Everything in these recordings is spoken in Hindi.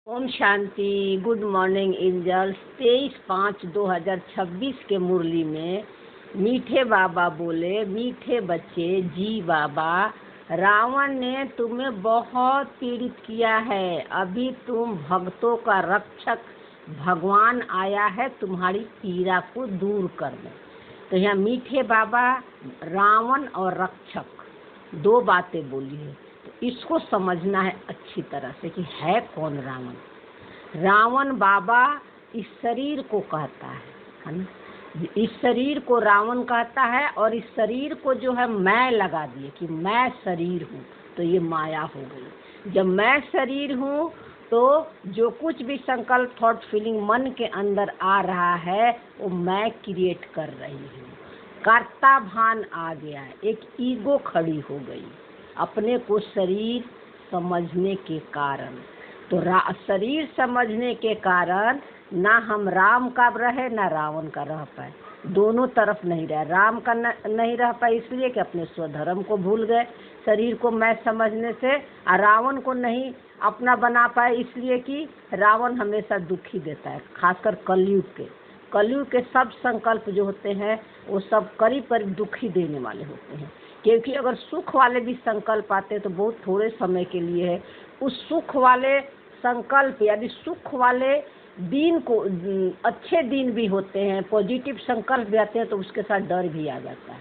ओम शांति। Good morning angels. 23/5/2026 के मुरली में मीठे बाबा बोले, मीठे बच्चे जी बाबा, रावण ने तुम्हें बहुत पीड़ित किया है। अभी तुम भक्तों का रक्षक भगवान आया है तुम्हारी पीड़ा को दूर करने। तो यहाँ मीठे बाबा रावण और रक्षक दो बातें बोली है। इसको समझना है अच्छी तरह से कि है कौन रावण। रावण बाबा इस शरीर को कहता है ना। इस शरीर को रावण कहता है और इस शरीर को जो है मैं लगा दिए कि मैं शरीर हूँ, तो ये माया हो गई। जब मैं शरीर हूँ तो जो कुछ भी संकल्प थॉट फीलिंग मन के अंदर आ रहा है वो मैं क्रिएट कर रही हूँ। कर्ता भान आ गया, एक ईगो खड़ी हो गई अपने को शरीर समझने के कारण। तो शरीर समझने के कारण ना हम राम का रहे ना रावण का रह पाए, दोनों तरफ नहीं रहे। राम का नहीं रह पाए इसलिए कि अपने स्वधर्म को भूल गए शरीर को मैं समझने से, और रावण को नहीं अपना बना पाए इसलिए कि रावण हमेशा दुखी देता है। खासकर कलयुग के सब संकल्प जो होते हैं वो सब करीब करीब दुखी देने वाले होते हैं। क्योंकि अगर सुख वाले भी संकल्प आते हैं तो बहुत थोड़े समय के लिए है। उस सुख वाले संकल्प यानी सुख वाले दिन को अच्छे दिन भी होते हैं, पॉजिटिव संकल्प भी आते हैं, तो उसके साथ डर भी आ जाता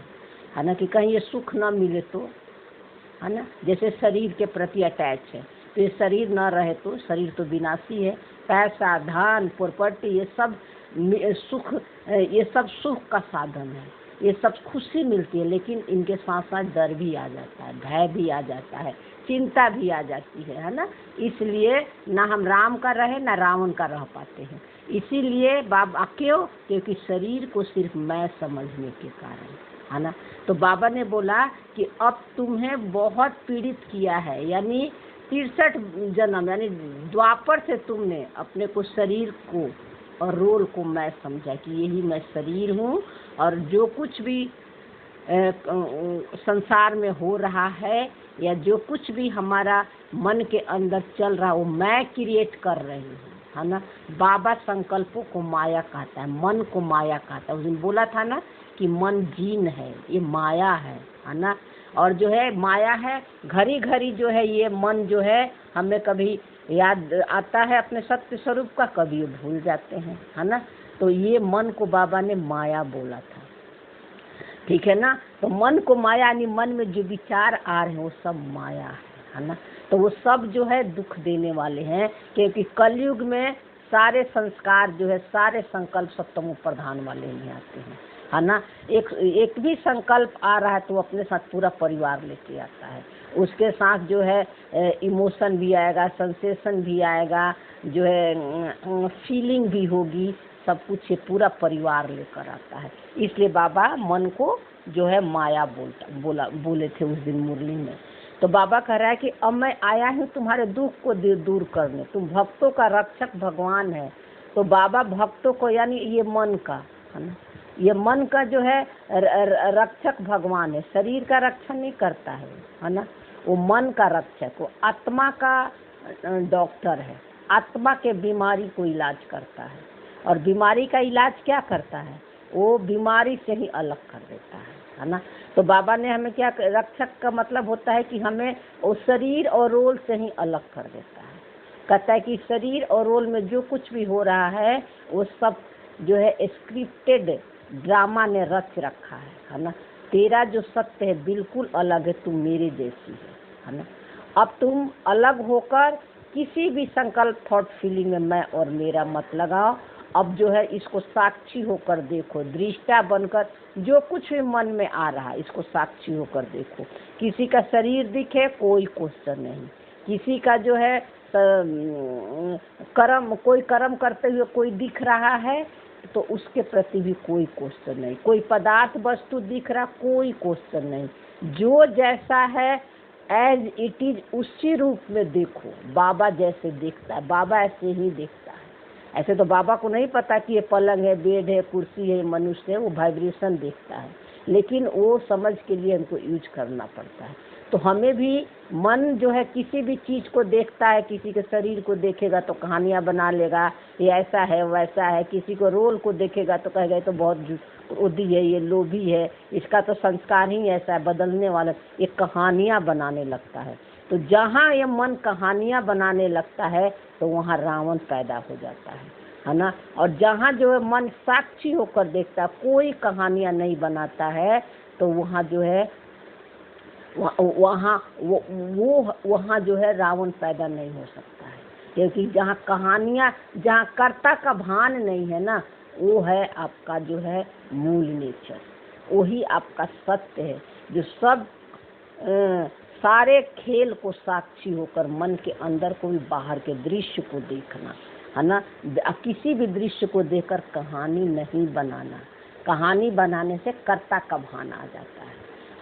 है ना, कि कहीं ये सुख ना मिले तो, है ना। जैसे शरीर के प्रति अटैच है तो ये शरीर ना रहे तो शरीर तो विनाशी है। पैसा धन प्रॉपर्टी ये सब सुख का साधन है, ये सब खुशी मिलती है, लेकिन इनके साथ साथ डर भी आ जाता है, भय भी आ जाता है, चिंता भी आ जाती है ना। इसलिए ना हम राम का रहे ना रावण का रह पाते हैं। इसीलिए बाबा क्यों? क्योंकि शरीर को सिर्फ मैं समझने के कारण, है ना। तो बाबा ने बोला कि अब तुम्हें बहुत पीड़ित किया है, यानी 63 जन्म यानी द्वापर से तुमने अपने को शरीर को और रोल को मैं समझा कि यही मैं शरीर हूँ, और जो कुछ भी संसार में हो रहा है या जो कुछ भी हमारा मन के अंदर चल रहा है वो मैं क्रिएट कर रही हूँ, है ना। बाबा संकल्पों को माया कहता है, मन को माया कहता है। उस दिन बोला था ना कि मन जीन है, ये माया है ना। और जो है माया है, घड़ी घड़ी जो है ये मन जो है हमें कभी याद आता है अपने सत्य स्वरूप का, कभी ये भूल जाते हैं, है ना। तो ये मन को बाबा ने माया बोला था, ठीक है ना। तो मन को माया यानी मन में जो विचार आ रहे हैं वो सब माया है ना। तो वो सब जो है दुख देने वाले हैं, क्योंकि कलयुग में सारे संस्कार जो है सारे संकल्प सब तमो प्रधान वाले नहीं आते हैं, है ना। एक भी संकल्प आ रहा है तो अपने साथ पूरा परिवार लेके आता है। उसके साथ जो है इमोशन भी आएगा, सेंसेशन भी आएगा, जो है फीलिंग भी होगी, सब कुछ ये पूरा परिवार लेकर आता है। इसलिए बाबा मन को जो है माया बोले थे उस दिन मुरली में। तो बाबा कह रहा है कि अब मैं आया हूँ तुम्हारे दुख को दूर करने, तुम भक्तों का रक्षक भगवान है। तो बाबा भक्तों को यानी ये मन का, है ना, ये मन का जो है रक्षक भगवान है। शरीर का रक्षण नहीं करता है ना, वो मन का रक्षक, वो आत्मा का डॉक्टर है, आत्मा के बीमारी को इलाज करता है। और बीमारी का इलाज क्या करता है? वो बीमारी से ही अलग कर देता है ना। तो बाबा ने हमें क्या, रक्षक का मतलब होता है कि हमें वो शरीर और रोल से ही अलग कर देता है। कहता है कि शरीर और रोल में जो कुछ भी हो रहा है वो सब जो है स्क्रिप्टेड ड्रामा ने रच रखा है ना। तेरा जो सत्य है बिल्कुल अलग है, तुम मेरे जैसी है ना। अब तुम अलग होकर किसी भी संकल्प थॉट फीलिंग में मैं और मेरा मत लगाओ। अब जो है इसको साक्षी होकर देखो, दृष्टा बनकर जो कुछ भी मन में आ रहा है इसको साक्षी होकर देखो। किसी का शरीर दिखे कोई क्वेश्चन नहीं, किसी का जो है कोई कर्म करते हुए कोई दिख रहा है तो उसके प्रति भी कोई क्वेश्चन नहीं। कोई पदार्थ वस्तु दिख रहा कोई क्वेश्चन नहीं। जो जैसा है एज इट इज उसी रूप में देखो। बाबा जैसे देखता है बाबा ऐसे ही देखता है। ऐसे तो बाबा को नहीं पता कि ये पलंग है, बेड है, कुर्सी है, मनुष्य है, वो वाइब्रेशन देखता है, लेकिन वो समझ के लिए हमको यूज करना पड़ता है। तो हमें भी मन जो है किसी भी चीज को देखता है, किसी के शरीर को देखेगा तो कहानियां बना लेगा, ये ऐसा है वैसा है। किसी को रोल को देखेगा तो कहेगा ये तो बहुत क्रोधी है, ये लोभी है, इसका तो संस्कार ही ऐसा है, बदलने वाला, ये कहानियां बनाने लगता है। तो जहाँ ये मन कहानियां बनाने लगता है तो वहाँ रावण पैदा हो जाता है ना। और जहाँ जो है मन साक्षी होकर देखता है, कोई कहानियां नहीं बनाता है, तो वहाँ जो है वहाँ वहाँ जो है रावण पैदा नहीं हो सकता है। क्योंकि जहाँ कहानियाँ, जहाँ कर्ता का भान नहीं है ना, वो है आपका जो है मूल नेचर, वही आपका सत्य है जो सब सारे खेल को साक्षी होकर मन के अंदर को भी बाहर के दृश्य को देखना है ना। किसी भी दृश्य को देखकर कहानी नहीं बनाना, कहानी बनाने से कर्ता का भान आ जाता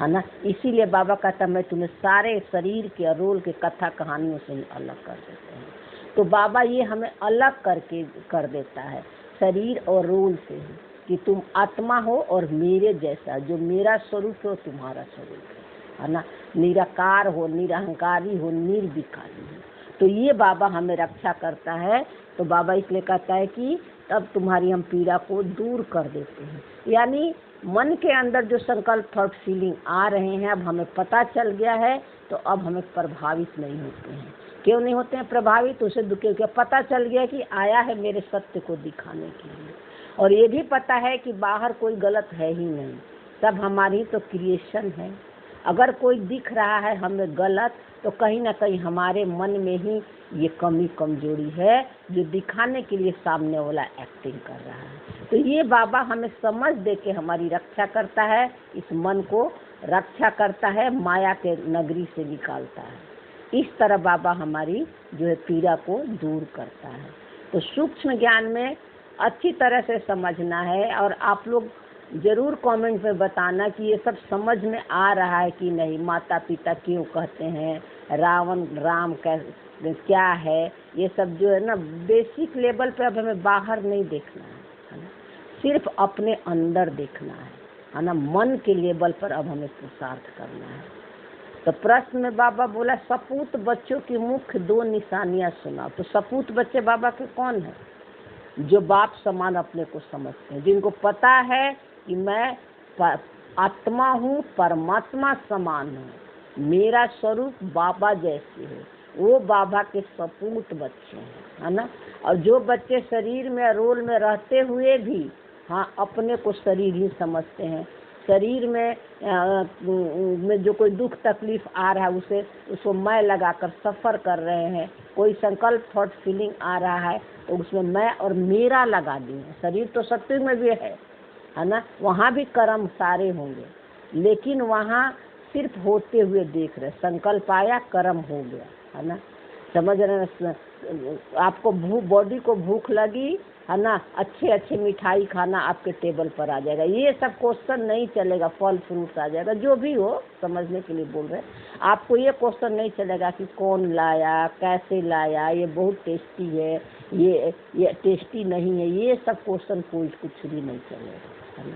है ना। इसीलिए बाबा कहता मैं तुम्हें सारे शरीर के रोल के कथा कहानियों से ही अलग कर देते हैं। तो बाबा ये हमें अलग करके कर देता है शरीर और रोल से ही, कि तुम आत्मा हो और मेरे जैसा, जो मेरा स्वरूप हो तुम्हारा स्वरूप है ना। निराकार हो, निरहंकारी हो, निर्विकारी हो। तो ये बाबा हमें रक्षा करता है। तो बाबा इसलिए कहता है कि तब तुम्हारी हम पीड़ा को दूर कर देते हैं। यानी मन के अंदर जो संकल्प थॉट फीलिंग आ रहे हैं, अब हमें पता चल गया है, तो अब हमें प्रभावित नहीं होते हैं। क्यों नहीं होते हैं प्रभावित? उसे दुखे के पता चल गया कि आया है मेरे सत्य को दिखाने के लिए, और ये भी पता है कि बाहर कोई गलत है ही नहीं, सब हमारी तो क्रिएशन है। अगर कोई दिख रहा है हमें गलत, तो कहीं ना कहीं हमारे मन में ही ये कमी कमजोरी है जो दिखाने के लिए सामने वाला एक्टिंग कर रहा है। तो ये बाबा हमें समझ दे के हमारी रक्षा करता है, इस मन को रक्षा करता है, माया के नगरी से निकालता है। इस तरह बाबा हमारी जो है पीड़ा को दूर करता है। तो सूक्ष्म ज्ञान में अच्छी तरह से समझना है, और आप लोग जरूर कमेंट में बताना कि ये सब समझ में आ रहा है कि नहीं। माता पिता क्यों कहते हैं, रावण राम क्या है, ये सब जो है ना बेसिक लेवल पे अब हमें बाहर नहीं देखना है ना, सिर्फ अपने अंदर देखना है ना। मन के लेवल पर अब हमें पुरुषार्थ करना है। तो प्रश्न में बाबा बोला सपूत बच्चों की मुख्य 2 निशानियां सुनाओ। तो सपूत बच्चे बाबा के कौन है? जो बाप समान अपने को समझते हैं, जिनको पता है कि मैं आत्मा हूँ, परमात्मा समान हूँ, मेरा स्वरूप बाबा जैसे है, वो बाबा के सपूत बच्चे हैं, है ना। और जो बच्चे शरीर में रोल में रहते हुए भी हाँ अपने को शरीर ही समझते हैं, शरीर में जो कोई दुख तकलीफ आ रहा है उसको मैं लगाकर सफ़र कर रहे हैं, कोई संकल्प थॉट फीलिंग आ रहा है तो उसमें मैं और मेरा लगा दिए। शरीर तो सत्य में भी है ना, वहाँ भी कर्म सारे होंगे, लेकिन वहाँ सिर्फ होते हुए देख रहे, संकल्प आया कर्म हो गया, है ना। समझ रहे? आपको बॉडी को भूख लगी है ना, अच्छे अच्छे मिठाई खाना आपके टेबल पर आ जाएगा, ये सब क्वेश्चन नहीं चलेगा, फल फ्रूट्स आ जाएगा, जो भी हो समझने के लिए बोल रहे हैं। आपको ये क्वेश्चन नहीं चलेगा कि कौन लाया, कैसे लाया, ये बहुत टेस्टी है, ये टेस्टी नहीं है, ये सब क्वेश्चन कोई कुछ भी नहीं चलेगा,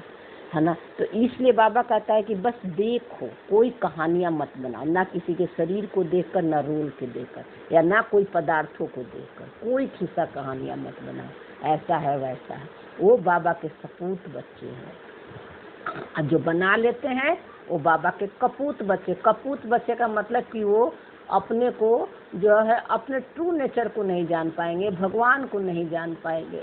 है ना। तो इसलिए बाबा कहता है कि बस देखो, कोई कहानियां मत बनाओ, ना किसी के शरीर को देखकर, ना रोल के देखकर, या ना कोई पदार्थों को देखकर, कोई खिस्सा कहानियां मत बनाओ, ऐसा है वैसा है। वो बाबा के सपूत बच्चे हैं। जो बना लेते हैं वो बाबा के कपूत बच्चे। कपूत बच्चे का मतलब कि वो अपने को जो है अपने ट्रू नेचर को नहीं जान पाएंगे, भगवान को नहीं जान पाएंगे।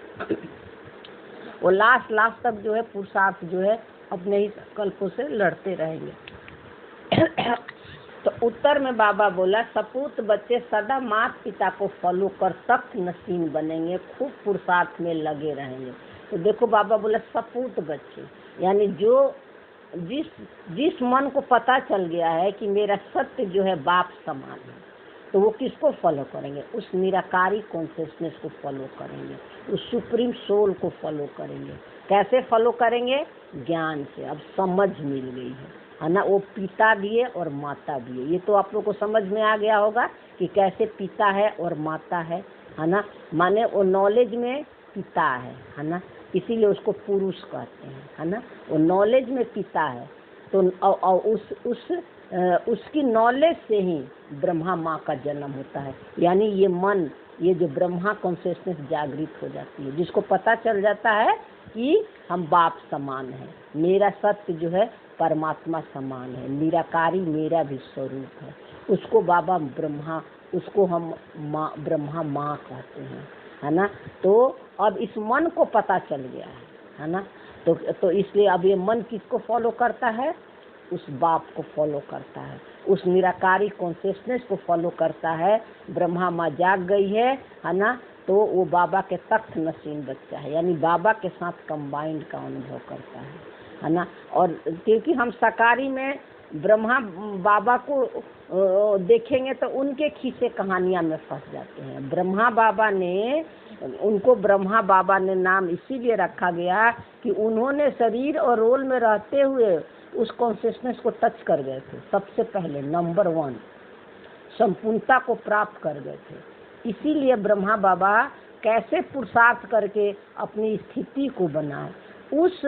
वो लास्ट तक जो है पुरुषार्थ जो है अपने ही संकल्पों से लड़ते रहेंगे। तो उत्तर में बाबा बोला सपूत बच्चे सदा माता पिता को फॉलो कर सख्त नसीन बनेंगे, खूब पुरुषार्थ में लगे रहेंगे। तो देखो बाबा बोला सपूत बच्चे, यानी जो जिस मन को पता चल गया है कि मेरा सत्य जो है बाप समान है, तो वो किसको फॉलो करेंगे? उस निराकारी कॉन्शियसनेस को फॉलो करेंगे, उस सुप्रीम सोल को फॉलो करेंगे। कैसे फॉलो करेंगे? ज्ञान से। अब समझ मिल गई है ना, वो पिता भी है और माता भी है। ये तो आप लोग को समझ में आ गया होगा कि कैसे पिता है और माता है ना। माने वो नॉलेज में पिता है ना, इसीलिए उसको पुरुष कहते हैं, है ना। वो नॉलेज में पिता है, तो उस उसकी नॉलेज से ही ब्रह्मा माँ का जन्म होता है। यानी ये मन, ये जो ब्रह्मा कॉन्शियसनेस जागृत हो जाती है, जिसको पता चल जाता है कि हम बाप समान हैं, मेरा सत्य जो है परमात्मा समान है, निराकारी मेरा भी स्वरूप है, उसको बाबा ब्रह्मा, उसको हम माँ, ब्रह्मा माँ कहते हैं, है ना। तो अब इस मन को पता चल गया है ना। तो इसलिए अब ये मन किसको फॉलो करता है? उस बाप को फॉलो करता है, उस निराकारी कॉन्शियसनेस को फॉलो करता है। ब्रह्मा माँ जाग गई है ना, तो वो बाबा के तख्त नसीन बच्चा है, यानी बाबा के साथ कंबाइंड का अनुभव करता है ना। और क्योंकि हम साकारी में ब्रह्मा बाबा को देखेंगे तो उनके खींचे कहानियां में फंस जाते हैं। ब्रह्मा बाबा ने, उनको ब्रह्मा बाबा ने नाम इसीलिए रखा गया कि उन्होंने शरीर और रोल में रहते हुए उस कॉन्शियसनेस को टच कर गए थे, सबसे पहले नंबर 1 संपूर्णता को प्राप्त कर गए थे। इसीलिए ब्रह्मा बाबा कैसे पुरुषार्थ करके अपनी स्थिति को बनाए, उस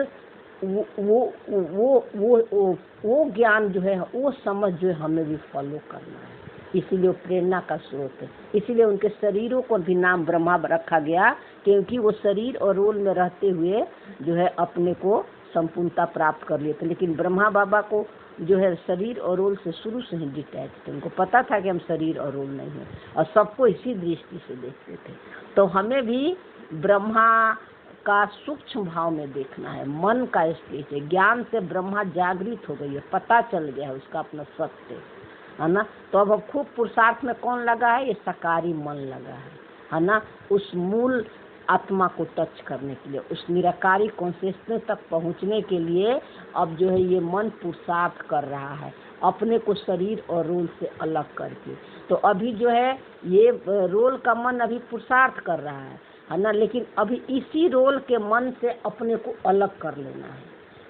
वो ज्ञान जो है, वो समझ जो है हमें भी फॉलो करना है। इसीलिए वो प्रेरणा का स्रोत है। इसीलिए उनके शरीरों को भी नाम ब्रह्मा रखा गया, क्योंकि वो शरीर और रोल में रहते हुए जो है अपने को संपूर्णता प्राप्त कर लिए थे। लेकिन ब्रह्मा बाबा को जो है शरीर और रोल से शुरू से ही डिटैच थे, उनको पता था कि हम शरीर और रोल नहीं है, और सबको इसी दृष्टि से देखते थे। तो हमें भी ब्रह्मा का सूक्ष्म भाव में देखना है। मन का स्टेज है, ज्ञान से ब्रह्मा जागृत हो गई है, पता चल गया है उसका अपना सत्य, है ना। तो अब खूब पुरुषार्थ में कौन लगा है? ये सकारी मन लगा है ना, उस मूल आत्मा को टच करने के लिए, उस निराकारी कॉन्शियसनेस तक पहुंचने के लिए अब जो है ये मन पुरुषार्थ कर रहा है, अपने को शरीर और रोल से अलग करके। तो अभी जो है ये रोल का मन अभी पुरुषार्थ कर रहा है ना, लेकिन अभी इसी रोल के मन से अपने को अलग कर लेना है,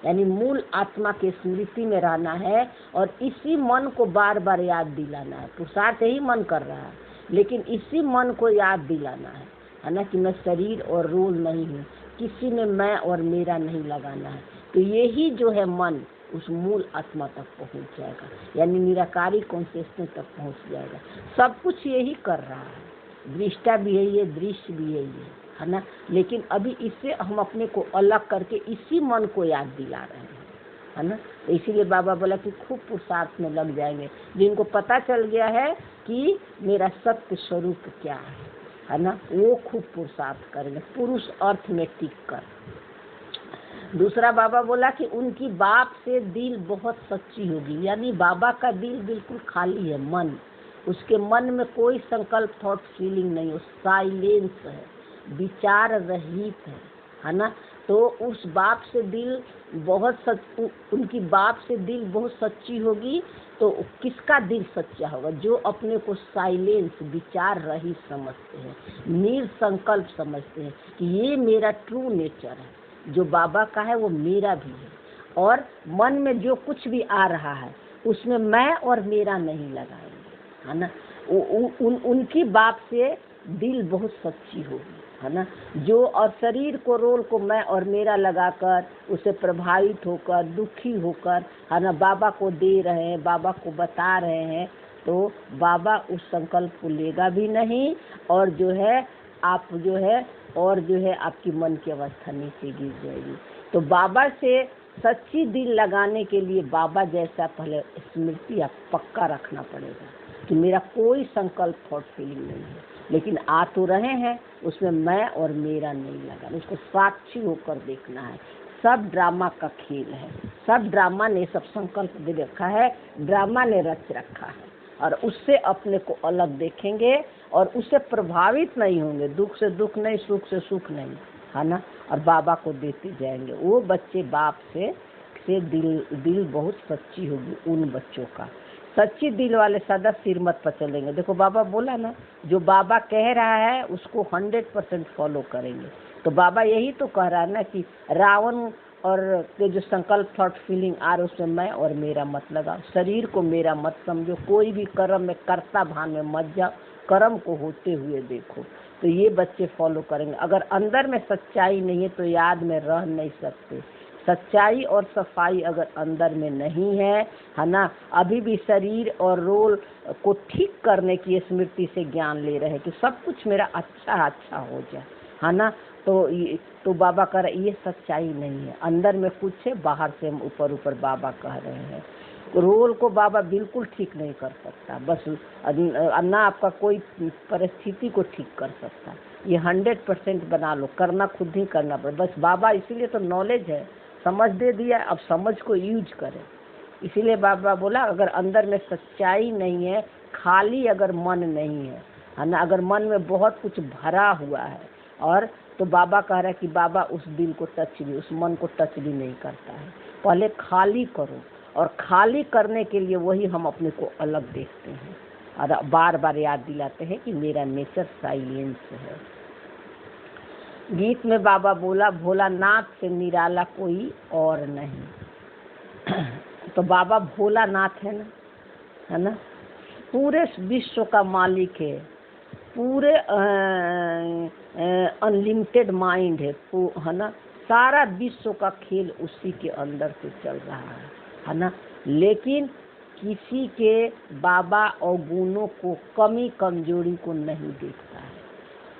यानी मूल आत्मा के स्मृति में रहना है, और इसी मन को बार बार याद दिलाना है। पुरुषार्थ यही मन कर रहा है, लेकिन इसी मन को याद दिलाना है ना, कि मैं शरीर और रोल नहीं हूँ, किसी में मैं और मेरा नहीं लगाना है। तो यही जो है मन उस मूल आत्मा तक पहुँच जाएगा, यानी निराकारी कॉन्शियसनेस तक पहुँच जाएगा। सब कुछ यही कर रहा है, दृष्टा भी यही है, दृश्य भी यही है ना। लेकिन अभी इससे हम अपने को अलग करके इसी मन को याद दिला रहे हैं, है ना। तो इसीलिए बाबा बोला कि खूब पुरुषार्थ में लग जाएंगे, जिनको पता चल गया है कि मेरा सत्य स्वरूप क्या है ना, वो खूब पुरुषार्थ करेंगे, पुरुष अर्थ में टिक कर। दूसरा बाबा बोला कि उनकी बाप से दिल बहुत सच्ची होगी, यानी बाबा का दिल बिल्कुल खाली है, मन, उसके मन में कोई संकल्प थॉट फीलिंग नहीं, वो साइलेंस है, विचार रहित है ना। तो उस बाप से दिल बहुत उनकी बाप से दिल बहुत सच्ची होगी। तो किसका दिल सच्चा होगा? जो अपने को साइलेंस, विचार रहित समझते हैं, निरसंकल्प समझते हैं कि ये मेरा ट्रू नेचर है, जो बाबा का है वो मेरा भी है, और मन में जो कुछ भी आ रहा है उसमें मैं और मेरा नहीं लगाएंगे, है ना। उनकी बात से दिल बहुत सच्ची होगी, है ना। जो और शरीर को, रोल को मैं और मेरा लगाकर उसे प्रभावित होकर, दुखी होकर, है ना, बाबा को दे रहे हैं, बाबा को बता रहे हैं, तो बाबा उस संकल्प को लेगा भी नहीं, और जो है आप जो है, और जो है आपकी मन की अवस्था नीचे गिर जाएगी। तो बाबा से सच्ची दिल लगाने के लिए बाबा जैसा पहले स्मृति आप पक्का रखना पड़ेगा कि मेरा कोई संकल्प थॉट फीलिंग नहीं है, लेकिन आ तो रहे हैं, उसमें मैं और मेरा नहीं लगा, उसको साक्षी होकर देखना है। सब ड्रामा का खेल है, सब ड्रामा ने सब संकल्प दे रखा है, ड्रामा ने रच रखा है, और उससे अपने को अलग देखेंगे और उससे प्रभावित नहीं होंगे, दुख से दुख नहीं, सुख से सुख नहीं, है ना, और बाबा को देते जाएंगे। वो बच्चे बाप से दिल बहुत सच्ची होगी उन बच्चों का। सच्ची दिल वाले सदा सिर मत पर चलेंगे। देखो बाबा बोला ना, जो बाबा कह रहा है उसको 100% फॉलो करेंगे। तो बाबा यही तो कह रहा है ना कि रावण और के जो संकल्प थॉट फीलिंग आ रहे उसमें मैं और मेरा मत लगाओ, शरीर को मेरा मत समझो, कोई भी कर्म में कर्ता भान में मत जाओ, कर्म को होते हुए देखो। तो ये बच्चे फॉलो करेंगे। अगर अंदर में सच्चाई नहीं है तो याद में रह नहीं सकते। सच्चाई और सफाई अगर अंदर में नहीं है ना, अभी भी शरीर और रोल को ठीक करने की स्मृति से ज्ञान ले रहे हैं कि सब कुछ मेरा अच्छा हो जाए, है ना। तो बाबा कह रहे ये सच्चाई नहीं है, अंदर में कुछ है, बाहर से हम ऊपर बाबा कह रहे हैं। रोल को बाबा बिल्कुल ठीक नहीं कर सकता, बस ना आपका कोई परिस्थिति को ठीक कर सकता। ये 100% बना लो, करना खुद ही करना पड़े। बस बाबा इसीलिए तो नॉलेज है, समझ दे दिया, अब समझ को यूज करें। इसीलिए बाबा बोला अगर अंदर में सच्चाई नहीं है, खाली अगर मन नहीं है ना, अगर मन में बहुत कुछ भरा हुआ है और तो बाबा कह रहा है कि बाबा उस दिल को टच भी, उस मन को टच भी नहीं करता है। पहले खाली करो, और खाली करने के लिए वही हम अपने को अलग देखते हैं और बार बार याद दिलाते हैं कि मेरा नेचर साइलेंस है। गीत में बाबा बोला भोलानाथ से निराला कोई और नहीं। तो बाबा भोलानाथ है ना, पूरे विश्व का मालिक है, पूरे अनलिमिटेड माइंड है ना, सारा विश्व का खेल उसी के अंदर से चल रहा है ना। लेकिन किसी के बाबा और गुणों को, कमी कमजोरी को नहीं देखता है,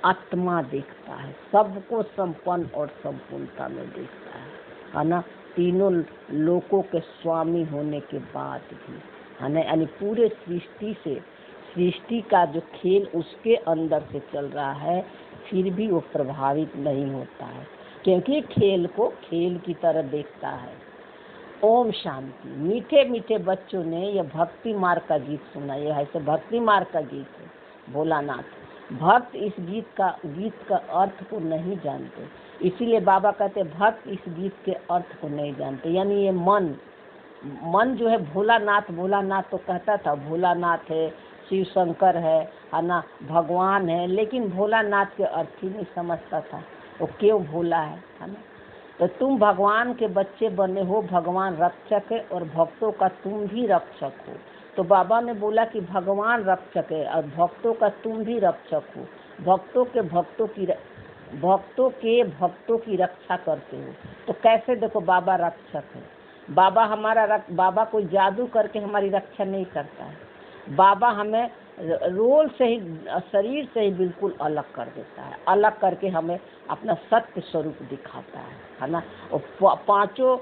आत्मा देखता है, सबको संपन्न और संपूर्णता में देखता है ना। तीनों लोकों के स्वामी होने के बाद भी, है ना, यानी पूरे सृष्टि का जो खेल उसके अंदर से चल रहा है, फिर भी वो प्रभावित नहीं होता है, क्योंकि खेल को खेल की तरह देखता है। ओम शांति। मीठे मीठे बच्चों ने यह भक्ति मार्ग का गीत सुना, यह ऐसे भक्ति मार्ग का गीत है भोलानाथ। भक्त इस गीत का अर्थ को नहीं जानते, इसीलिए बाबा कहते भक्त इस गीत के अर्थ को नहीं जानते। यानी ये मन जो है भोलानाथ तो कहता था भोलानाथ है, शिव शंकर है ना, भगवान है, लेकिन भोलानाथ के अर्थ ही नहीं समझता था वो क्यों भोला है ना। तो तुम भगवान के बच्चे बने हो, भगवान रक्षक है और भक्तों का तुम भी रक्षक हो। तो बाबा ने बोला कि भगवान रक्षक है और भक्तों का तुम भी रक्षक हो, भक्तों के भक्तों की रक्षा करते हो। तो कैसे देखो बाबा रक्षक है, बाबा कोई जादू करके हमारी रक्षा नहीं करता है, बाबा हमें रोल से ही, शरीर से ही बिल्कुल अलग कर देता है, अलग करके हमें अपना सत्य स्वरूप दिखाता है ना। और पांचों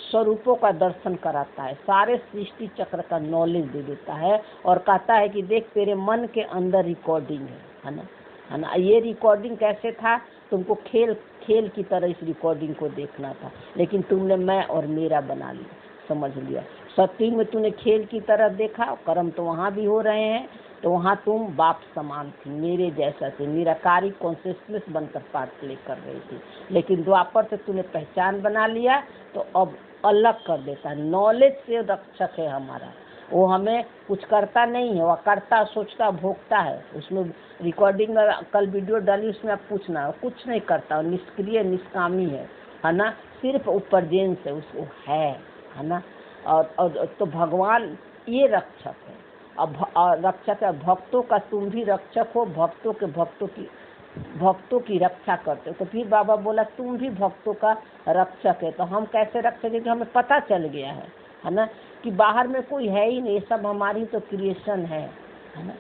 स्वरूपों का दर्शन कराता है, सारे सृष्टि चक्र का नॉलेज दे देता है और कहता है कि देख तेरे मन के अंदर रिकॉर्डिंग है ना। ये रिकॉर्डिंग कैसे था, तुमको खेल की तरह इस रिकॉर्डिंग को देखना था, लेकिन तुमने मैं और मेरा बना लिया, समझ लिया। सत्य में तूने खेल की तरह देखा, कर्म तो वहाँ भी हो रहे हैं, तो वहाँ तुम बाप समान थी, मेरे जैसा थे, निराकारी कॉन्शियसनेस बनकर पार्ट प्ले कर रही थी। लेकिन द्वापर से तूने पहचान बना लिया तो अब अलग कर देता है। नॉलेज से रक्षक है हमारा, वो हमें कुछ करता नहीं है, वह करता, सोचता, भोगता है। उसमें रिकॉर्डिंग कल वीडियो डाली, उसमें आप पूछना, कुछ नहीं करता, निष्क्रिय निष्कामी है ना, सिर्फ उपर्जेंस है उसको है ना। और तो भगवान ये रक्षक है, अब रक्षक है, भक्तों का तुम भी रक्षक हो, भक्तों की रक्षा करते हो। तो फिर बाबा बोला तुम भी भक्तों का रक्षक है। तो हम कैसे रक्षक है कि हमें पता चल गया है ना, कि बाहर में कोई है ही नहीं, सब हमारी तो क्रिएशन है ना।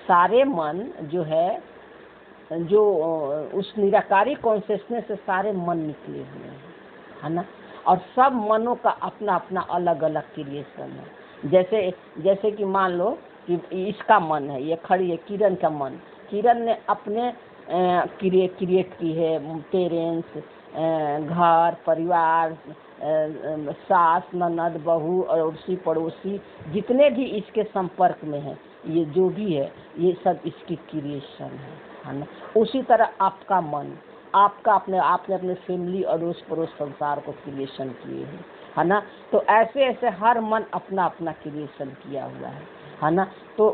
सारे मन जो है, जो उस निराकारी कॉन्शियसनेस से सारे मन निकले हुए हैं, है ना। और सब मनों का अपना अपना अलग अलग क्रिएशन है। जैसे कि मान लो कि इसका मन है, ये खड़ी है किरण का मन, किरण ने अपने क्रिएट की है, पेरेंट्स, घर परिवार, सास ननद बहू और उसी पड़ोसी जितने भी इसके संपर्क में हैं, ये जो भी है ये सब इसकी क्रिएशन है ना। उसी तरह आपका मन, आपने अपने फैमिली अड़ोस पड़ोस संसार को क्रिएशन किए हैं, है ना। तो ऐसे हर मन अपना अपना क्रिएशन किया हुआ है ना। तो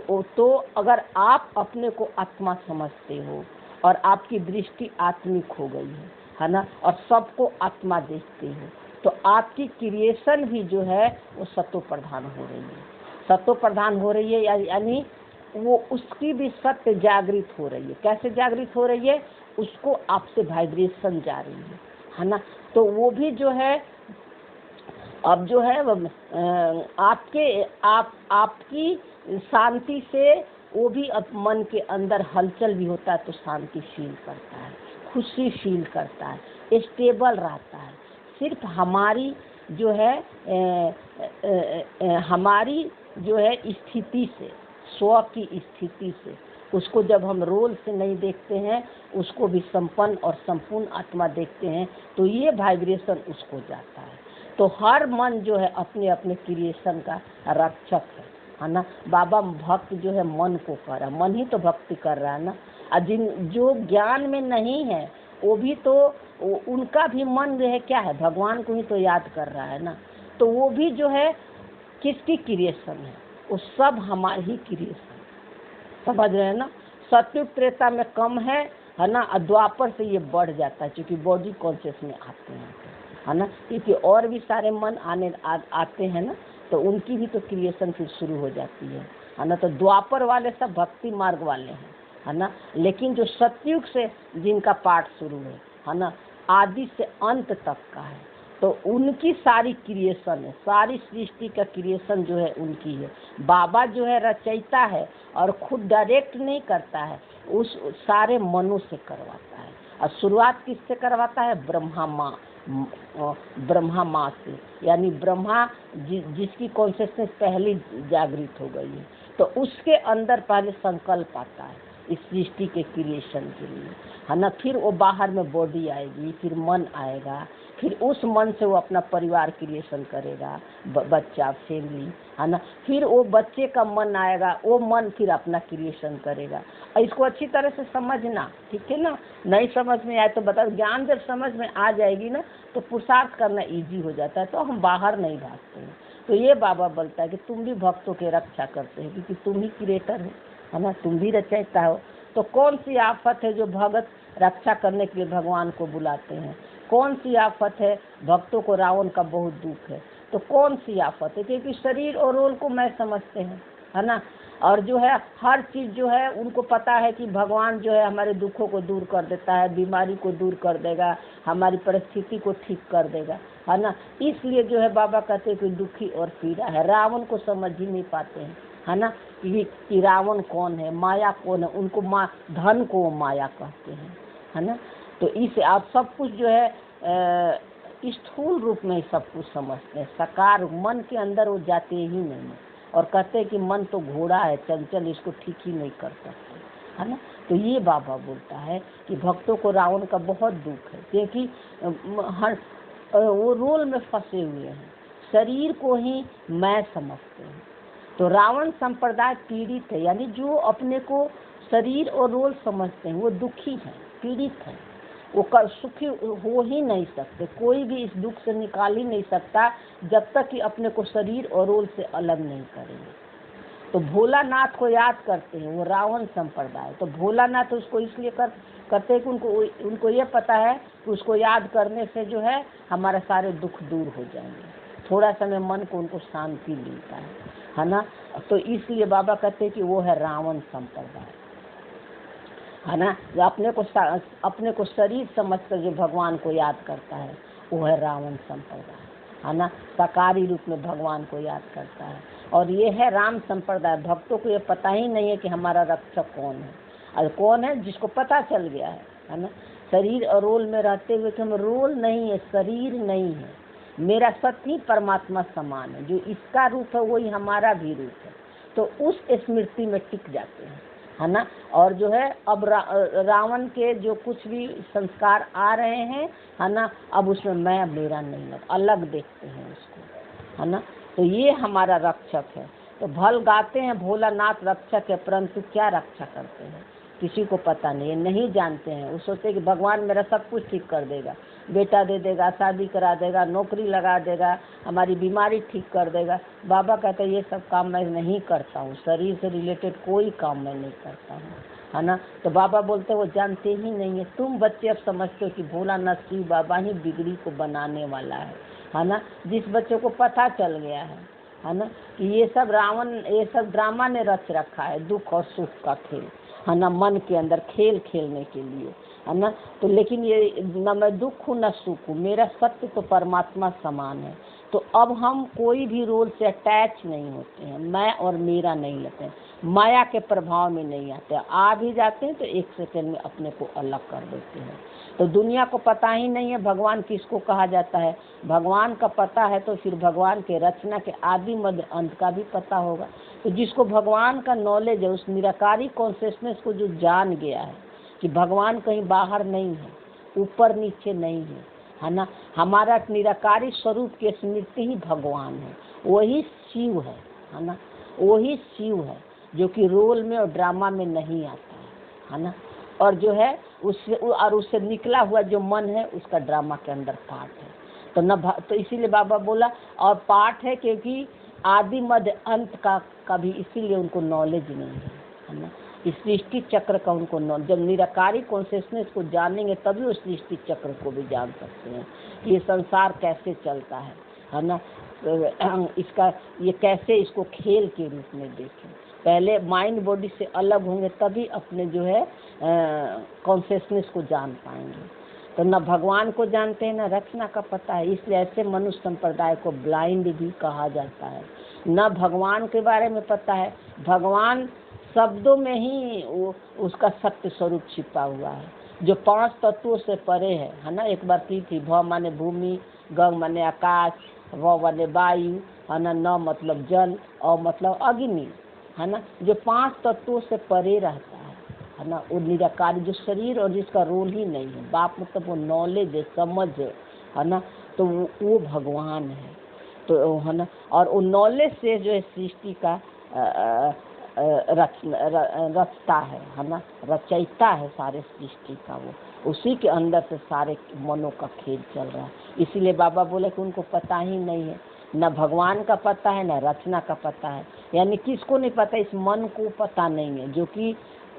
अगर आप अपने को आत्मा समझते हो और आपकी दृष्टि आत्मिक हो गई है ना, और सबको आत्मा देखते हो, तो आपकी क्रिएशन भी जो है वो सत्व प्रधान हो रही है, यानी वो उसकी भी सत्य जागृत हो रही है। कैसे जागृत हो रही है, उसको आपसे वाइब्रेशन जा रही है ना। तो वो भी जो है अब जो है आपकी शांति से वो भी अब मन के अंदर हलचल भी होता है तो शांति फील करता है, खुशी फील करता है, स्टेबल रहता है। सिर्फ हमारी जो है हमारी जो है स्थिति से, स्व की स्थिति से, उसको जब हम रोल से नहीं देखते हैं, उसको भी संपन्न और संपूर्ण आत्मा देखते हैं, तो ये वाइब्रेशन उसको जाता है। तो हर मन जो है अपने अपने क्रिएशन का रक्षक है ना। बाबा भक्त जो है मन को कर रहा है, मन ही तो भक्ति कर रहा है ना। जिन जो ज्ञान में नहीं है वो भी तो उनका भी मन जो है क्या है, भगवान को ही तो याद कर रहा है ना। तो वो भी जो है किसकी क्रिएशन है, वो सब हमारी ही क्रिएशन, समझ रहे हैं ना। सत्युग त्रेता में कम है ना, द्वापर से ये बढ़ जाता है क्योंकि बॉडी कॉन्शियस में आते हैं, है ना। क्योंकि और भी सारे मन आते हैं ना, तो उनकी भी तो क्रिएशन फिर शुरू हो जाती है ना। तो द्वापर वाले सब भक्ति मार्ग वाले हैं, है ना। लेकिन जो सतयुग से जिनका पाठ शुरू है ना, आदि से अंत तक का है, तो उनकी सारी क्रिएशन है, सारी सृष्टि का क्रिएशन जो है उनकी है। बाबा जो है रचयिता है और खुद डायरेक्ट नहीं करता है, उस सारे मनों से करवाता है। और शुरुआत किससे करवाता है, ब्रह्मा माँ से, यानी ब्रह्मा जिसकी कॉन्शियसनेस पहली जागृत हो गई है, तो उसके अंदर पहले संकल्प आता है इस सृष्टि के क्रिएशन के लिए, है ना। फिर वो बाहर में बॉडी आएगी, फिर मन आएगा, फिर उस मन से वो अपना परिवार क्रिएशन करेगा, बच्चा, फैमिली, है ना। फिर वो बच्चे का मन आएगा, वो मन फिर अपना क्रिएशन करेगा। इसको अच्छी तरह से समझना, ठीक है ना। नहीं समझ में आए तो बता, ज्ञान जब समझ में आ जाएगी ना तो पुरुषार्थ करना इजी हो जाता है, तो हम बाहर नहीं भागते हैं। तो ये बाबा बोलता है कि तुम भी भक्तों की रक्षा करते हैं, क्योंकि तुम ही क्रिएटर हो, है ना, तुम भी रचयिता हो। तो कौन सी आफत है जो भगत रक्षा करने के लिए भगवान को बुलाते हैं? कौन सी आफत है? भक्तों को रावण का बहुत दुख है। तो कौन सी आफत है? क्योंकि शरीर और रोल को मैं समझते हैं, है ना। और जो है हर चीज़ जो है उनको पता है कि भगवान जो है हमारे दुखों को दूर कर देता है, बीमारी को दूर कर देगा, हमारी परिस्थिति को ठीक कर देगा, है ना। इसलिए जो है बाबा कहते हैं कि दुखी और पीड़ा है। रावण को समझ ही नहीं पाते हैं, है ना, कि रावण कौन है, माया कौन है। उनको धन को माया कहते हैं, है ना। तो इस आप सब कुछ जो है स्थूल रूप में सब कुछ समझते हैं, साकार मन के अंदर वो जाते ही नहीं और कहते हैं कि मन तो घोड़ा है चंचल, इसको ठीक ही नहीं कर सकते, है ना। तो ये बाबा बोलता है कि भक्तों को रावण का बहुत दुख है, क्योंकि वो रोल में फंसे हुए हैं, शरीर को ही मैं समझते हैं। तो रावण संप्रदाय पीड़ित है, यानी जो अपने को शरीर और रोल समझते हैं वो दुखी है, पीड़ित है। वो सुखी हो ही नहीं सकते, कोई भी इस दुख से निकाल ही नहीं सकता जब तक कि अपने को शरीर और रोल से अलग नहीं करेंगे। तो भोलानाथ को याद करते हैं, वो रावण संप्रदाय। तो भोलानाथ उसको इसलिए करते हैं कि उनको ये पता है कि उसको याद करने से जो है हमारे सारे दुख दूर हो जाएंगे, थोड़ा समय मन को उनको शांति मिलता है ना। तो इसलिए बाबा कहते हैं कि वो है रावण संप्रदाय, है ना। जो अपने को शरीर समझकर जो भगवान को याद करता है वो है रावण संप्रदाय, है ना। साकारी रूप में भगवान को याद करता है। और ये है राम संप्रदाय। भक्तों को ये पता ही नहीं है कि हमारा रक्षक कौन है, और कौन है जिसको पता चल गया है ना। शरीर और रोल में रहते हुए कि हम रोल नहीं है, शरीर नहीं है, मेरा सत्य ही परमात्मा समान है, जो इसका रूप है वही हमारा भी रूप है। तो उस स्मृति में टिक जाते हैं, है ना। और जो है अब रावण के जो कुछ भी संस्कार आ रहे हैं, है ना, अब उसमें मैं मेरा नहीं लग, अलग देखते हैं उसको, है ना। तो ये हमारा रक्षक है। तो भल गाते हैं भोलानाथ रक्षक है, परंतु क्या रक्षा करते हैं किसी को पता नहीं है, नहीं जानते हैं। वो सोचते कि भगवान मेरा सब कुछ ठीक कर देगा, बेटा दे देगा, शादी करा देगा, नौकरी लगा देगा, हमारी बीमारी ठीक कर देगा। बाबा कहते हैं ये सब काम मैं नहीं करता हूँ, शरीर से रिलेटेड कोई काम मैं नहीं करता हूँ, है ना। तो बाबा बोलते वो जानते ही नहीं है। तुम बच्चे अब समझते हो कि भोलानाथ शिव बाबा ही बिगड़ी को बनाने वाला है ना। जिस बच्चे को पता चल गया है ना, कि ये सब रावण, ये सब ड्रामा ने रच रखा है, दुख और सुख का खेल, है ना, मन के अंदर खेल खेलने के लिए, है ना। तो लेकिन ये न मैं दुख हूँ न सुख हूँ, मेरा सत्य तो परमात्मा समान है। तो अब हम कोई भी रोल से अटैच नहीं होते हैं, मैं और मेरा नहीं लेते हैं, माया के प्रभाव में नहीं आते। आ भी जाते हैं तो एक सेकंड में अपने को अलग कर देते हैं। तो दुनिया को पता ही नहीं है भगवान किसको कहा जाता है। भगवान का पता है तो फिर भगवान के रचना के आदि मध्य अंत का भी पता होगा। तो जिसको भगवान का नॉलेज है, उस निराकारी कॉन्शियसनेस को जो जान गया है कि भगवान कहीं बाहर नहीं है, ऊपर नीचे नहीं है ना, हमारा निराकारी स्वरूप की स्मृति ही भगवान है, वही शिव है ना, वही शिव है जो कि रोल में और ड्रामा में नहीं आता है ना। और जो है उससे निकला हुआ जो मन है उसका ड्रामा के अंदर पार्ट है। तो न तो इसीलिए बाबा बोला और पार्ट है क्योंकि आदि मध्य अंत का भी इसीलिए उनको नॉलेज नहीं है ना। इस सृष्टि चक्र का उनको जब निराकारी कॉन्शियसनेस को जानेंगे तभी उस सृष्टि चक्र को भी जान सकते हैं कि ये संसार कैसे चलता है ना। इसका ये कैसे इसको खेल के रूप में देखें। पहले माइंड बॉडी से अलग होंगे तभी अपने जो है कॉन्शियसनेस को जान पाएंगे। तो न भगवान को जानते हैं न रचना का पता है, इसलिए ऐसे मनुष्य संप्रदाय को ब्लाइंड भी कहा जाता है। न भगवान के बारे में पता है, भगवान शब्दों में ही उसका सत्य स्वरूप छिपा हुआ है जो 5 तत्वों से परे है ना। एक बार की थी, भ माने भूमि, ग माने आकाश, व माने वायु, है ना, न मतलब जल और मतलब अग्नि, है ना, जो 5 तत्वों से परे रहता है ना। वो निराकारी जो शरीर और जिसका रोल ही नहीं है, बाप मतलब वो नॉलेज है, समझ है ना, तो वो भगवान है। तो है ना, और वो नॉलेज से जो है सृष्टि का रचता है ना, रचयिता है सारे सृष्टि का, वो उसी के अंदर से सारे मनों का खेल चल रहा है। इसीलिए बाबा बोले कि उनको पता ही नहीं है, न भगवान का पता है न रचना का पता है। यानी किसको नहीं पता, इस मन को पता नहीं है,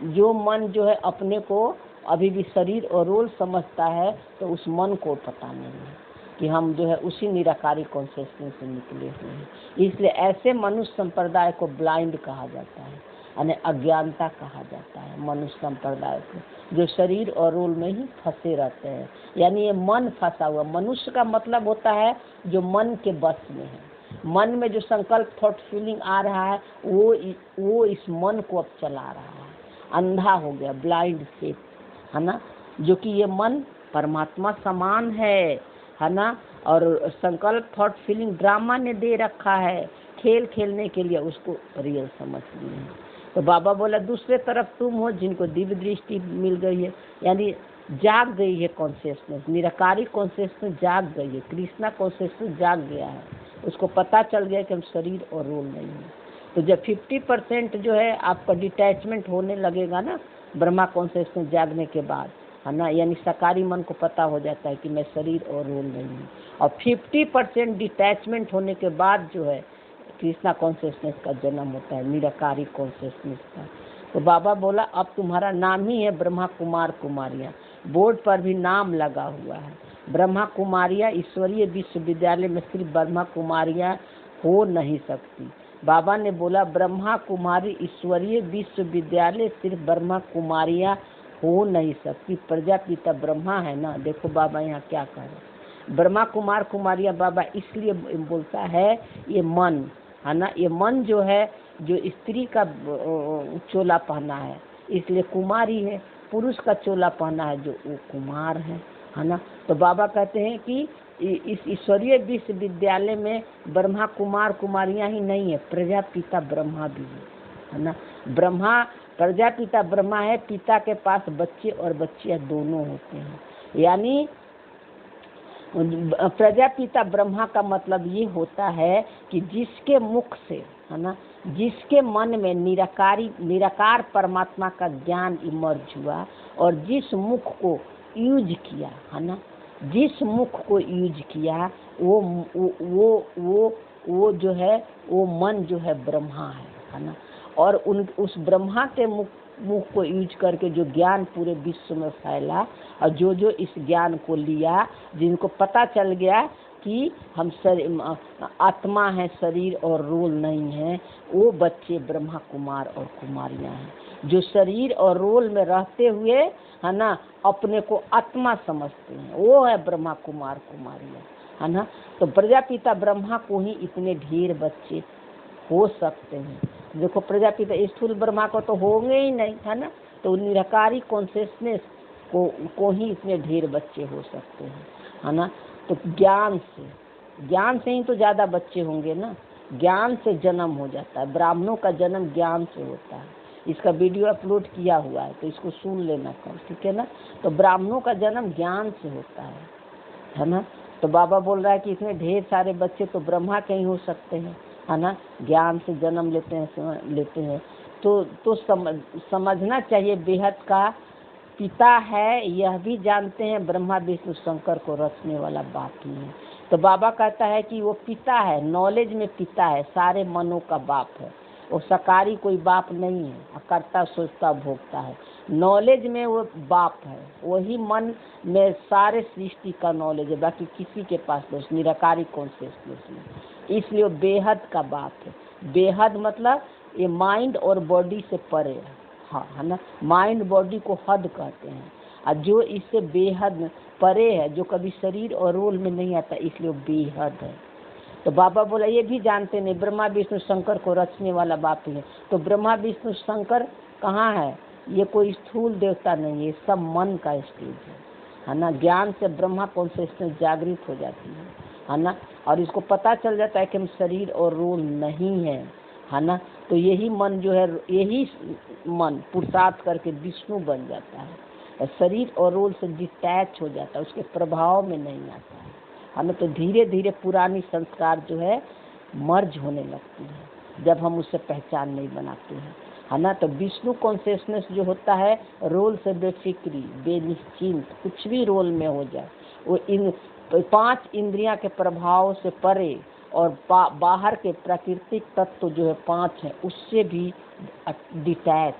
जो मन जो है अपने को अभी भी शरीर और रोल समझता है, तो उस मन को पता नहीं है कि हम जो है उसी निराकारी कॉन्शियसनेस से निकले हुए हैं। इसलिए ऐसे मनुष्य संप्रदाय को ब्लाइंड कहा जाता है, यानी अज्ञानता कहा जाता है मनुष्य संप्रदाय को, जो शरीर और रोल में ही फंसे रहते हैं। यानी ये मन फंसा हुआ, मनुष्य का मतलब होता है जो मन के बस में है। मन में जो संकल्प थॉट फीलिंग आ रहा है वो इस मन को अब चला रहा है, अंधा हो गया, ब्लाइंड फेथ, है ना। जो कि ये मन परमात्मा समान है ना। और संकल्प थॉट फीलिंग ड्रामा ने दे रखा है खेल खेलने के लिए, उसको रियल समझ लिए। तो बाबा बोला दूसरे तरफ तुम हो जिनको दिव्य दृष्टि मिल गई है, यानी जाग गई है कॉन्शियसनेस, निराकारी कॉन्शियसनेस जाग गई है, कृष्णा कॉन्शियसनेस जाग गया है, उसको पता चल गया कि हम शरीर और रोल नहीं है। तो जब 50% जो है आपका डिटैचमेंट होने लगेगा ना ब्रह्मा कॉन्शियसनेस जागने के बाद, है ना, यानी सकारी मन को पता हो जाता है कि मैं शरीर और रोल नहीं हूँ। और 50% डिटैचमेंट होने के बाद जो है कृष्णा कॉन्शियसनेस का जन्म होता है, निराकारी कॉन्शियसनेस का। तो बाबा बोला अब तुम्हारा नाम ही है ब्रह्मा कुमार कुमारियाँ, बोर्ड पर भी नाम लगा हुआ है ब्रह्मा कुमारियाँ। ईश्वरीय विश्वविद्यालय में सिर्फ ब्रह्मा कुमारियाँ हो नहीं सकती। बाबा ने बोला ब्रह्मा कुमारी ईश्वरीय विश्वविद्यालय सिर्फ ब्रह्मा कुमारियाँ हो नहीं सकती, प्रजापिता ब्रह्मा है ना। देखो बाबा यहाँ क्या कह रहे, ब्रह्मा कुमार कुमारियाँ बाबा इसलिए बोलता है, ये मन है ना, ये मन जो है जो स्त्री का चोला पहना है इसलिए कुमारी है, पुरुष का चोला पहना है जो वो कुमार है ना। तो बाबा कहते हैं कि इस ईश्वरीय विश्वविद्यालय में ब्रह्मा कुमार कुमारियाँ ही नहीं है, प्रजापिता ब्रह्मा भी है ना। ब्रह्मा प्रजापिता ब्रह्मा है, पिता के पास बच्चे और बच्चियाँ दोनों होते हैं। यानी प्रजापिता ब्रह्मा का मतलब ये होता है कि जिसके मुख से, है ना, जिसके मन में निराकार परमात्मा का ज्ञान इमर्ज हुआ और जिस मुख को यूज किया, है ना, जिस मुख को यूज किया वो जो है वो मन जो है ब्रह्मा है ना। और उस ब्रह्मा के मुख को यूज करके जो ज्ञान पूरे विश्व में फैला और जो इस ज्ञान को लिया, जिनको पता चल गया कि हम आत्मा है, शरीर और रोल नहीं है, वो बच्चे ब्रह्मा कुमार और कुमारियाँ हैं। जो शरीर और रोल में रहते हुए है ना अपने को आत्मा समझते हैं, वो है ब्रह्मा कुमार कुमारियाँ, है ना। तो प्रजापिता ब्रह्मा को ही इतने ढेर बच्चे हो सकते हैं। देखो प्रजापिता स्थूल ब्रह्मा को तो होंगे ही नहीं, है ना। तो निराकारी कॉन्शियसनेस को ही इतने ढेर बच्चे हो सकते हैं, है ना। तो ज्ञान से ही तो ज़्यादा बच्चे होंगे ना। ज्ञान से जन्म हो जाता है, ब्राह्मणों का जन्म ज्ञान से होता है। इसका वीडियो अपलोड किया हुआ है, तो इसको सुन लेना कल, ठीक है ना। तो ब्राह्मणों का जन्म ज्ञान से होता है ना। तो बाबा बोल रहा है कि इतने ढेर सारे बच्चे तो ब्रह्मा के ही हो सकते हैं, है ना। ज्ञान से जन्म लेते हैं तो समझना चाहिए बेहद का पिता है, यह भी जानते हैं ब्रह्मा विष्णु शंकर को रचने वाला बाप ही है। तो बाबा कहता है कि वो पिता है, नॉलेज में पिता है, सारे मनों का बाप है। वो सकारी कोई बाप नहीं है, करता सोचता भोगता है। नॉलेज में वो बाप है, वही मन में सारे सृष्टि का नॉलेज है, बाकी किसी के पास दोष निराकारी कॉन्शियसनेस में। इसलिए वो बेहद का बाप है। बेहद मतलब ये माइंड और बॉडी से परे है, हाँ, है ना। माइंड बॉडी को हद कहते हैं, और जो इससे बेहद परे है, जो कभी शरीर और रोल में नहीं आता, इसलिए वो बेहद है। तो बाबा बोला ये भी जानते नहीं ब्रह्मा विष्णु शंकर को रचने वाला बाप ही है। तो ब्रह्मा विष्णु शंकर कहाँ है? ये कोई स्थूल देवता नहीं है, सब मन का स्टेज है ना। ज्ञान से ब्रह्मा कॉन्शियसनेस जागृत हो जाती है ना। और इसको पता चल जाता है कि हम शरीर और रोल नहीं है ना। तो यही मन जो है, यही मन पुरुषार्थ करके विष्णु बन जाता है, शरीर और रोल से डिटैच हो जाता है, उसके प्रभाव में नहीं आता है ना। तो धीरे धीरे पुरानी संस्कार जो है मर्ज होने लगती है जब हम उससे पहचान नहीं बनाते हैं, है ना। तो विष्णु कॉन्शियसनेस जो होता है रोल से बेफिक्री बेनिश्चिंत, कुछ भी रोल में हो जाए, वो इन 5 इंद्रियां के प्रभाव से परे और बाहर के प्राकृतिक तत्व जो है 5 है उससे भी डिटैच,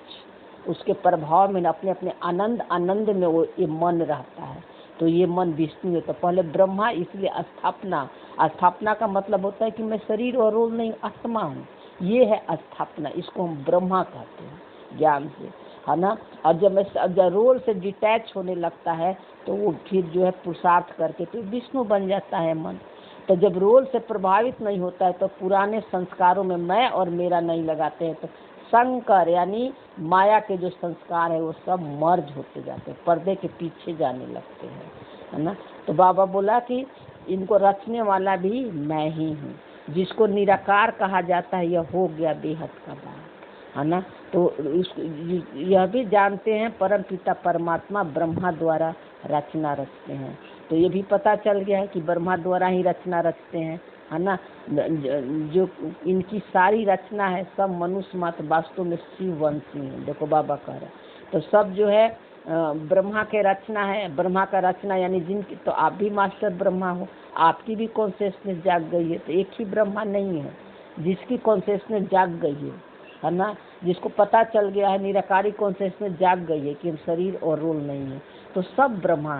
उसके प्रभाव में अपने अपने आनंद में वो ये मन रहता है। तो ये मन विष्णु है। तो पहले ब्रह्मा, इसलिए स्थापना का मतलब होता है कि मैं शरीर और रोल नहीं, आत्मा हूँ, ये है स्थापना। इसको हम ब्रह्मा कहते हैं ज्ञान से, है ना। और जब रोल से डिटैच होने लगता है तो वो फिर जो है पुरुषार्थ करके तो विष्णु बन जाता है मन। तो जब रोल से प्रभावित नहीं होता है तो पुराने संस्कारों में मैं और मेरा नहीं लगाते हैं, तो शंकर यानी माया के जो संस्कार है वो सब मर्ज होते जाते हैं, पर्दे के पीछे जाने लगते हैं, है ना। तो बाबा बोला कि इनको रचने वाला भी मैं ही हूँ। जिसको निराकार कहा जाता है यह हो गया बेहद का बाप, है ना। तो यह भी जानते हैं परम पिता परमात्मा ब्रह्मा द्वारा रचना रचते हैं। तो ये भी पता चल गया है कि ब्रह्मा द्वारा ही रचना रचते हैं, है ना। जो इनकी सारी रचना है सब मनुष्य मात्र वास्तव में शिव वंशी है। देखो बाबा कह रहे हैं तो सब जो है ब्रह्मा के रचना है। ब्रह्मा का रचना यानी जिनकी, तो आप भी मास्टर ब्रह्मा हो, आपकी भी कॉन्शियसनेस जाग गई है। तो एक ही ब्रह्मा नहीं है, जिसकी कॉन्शियसनेस जाग गई है ना, जिसको पता चल गया है निराकारी कॉन्शियसनेस जाग गई है कि हम शरीर और रोल नहीं है, तो सब ब्रह्मा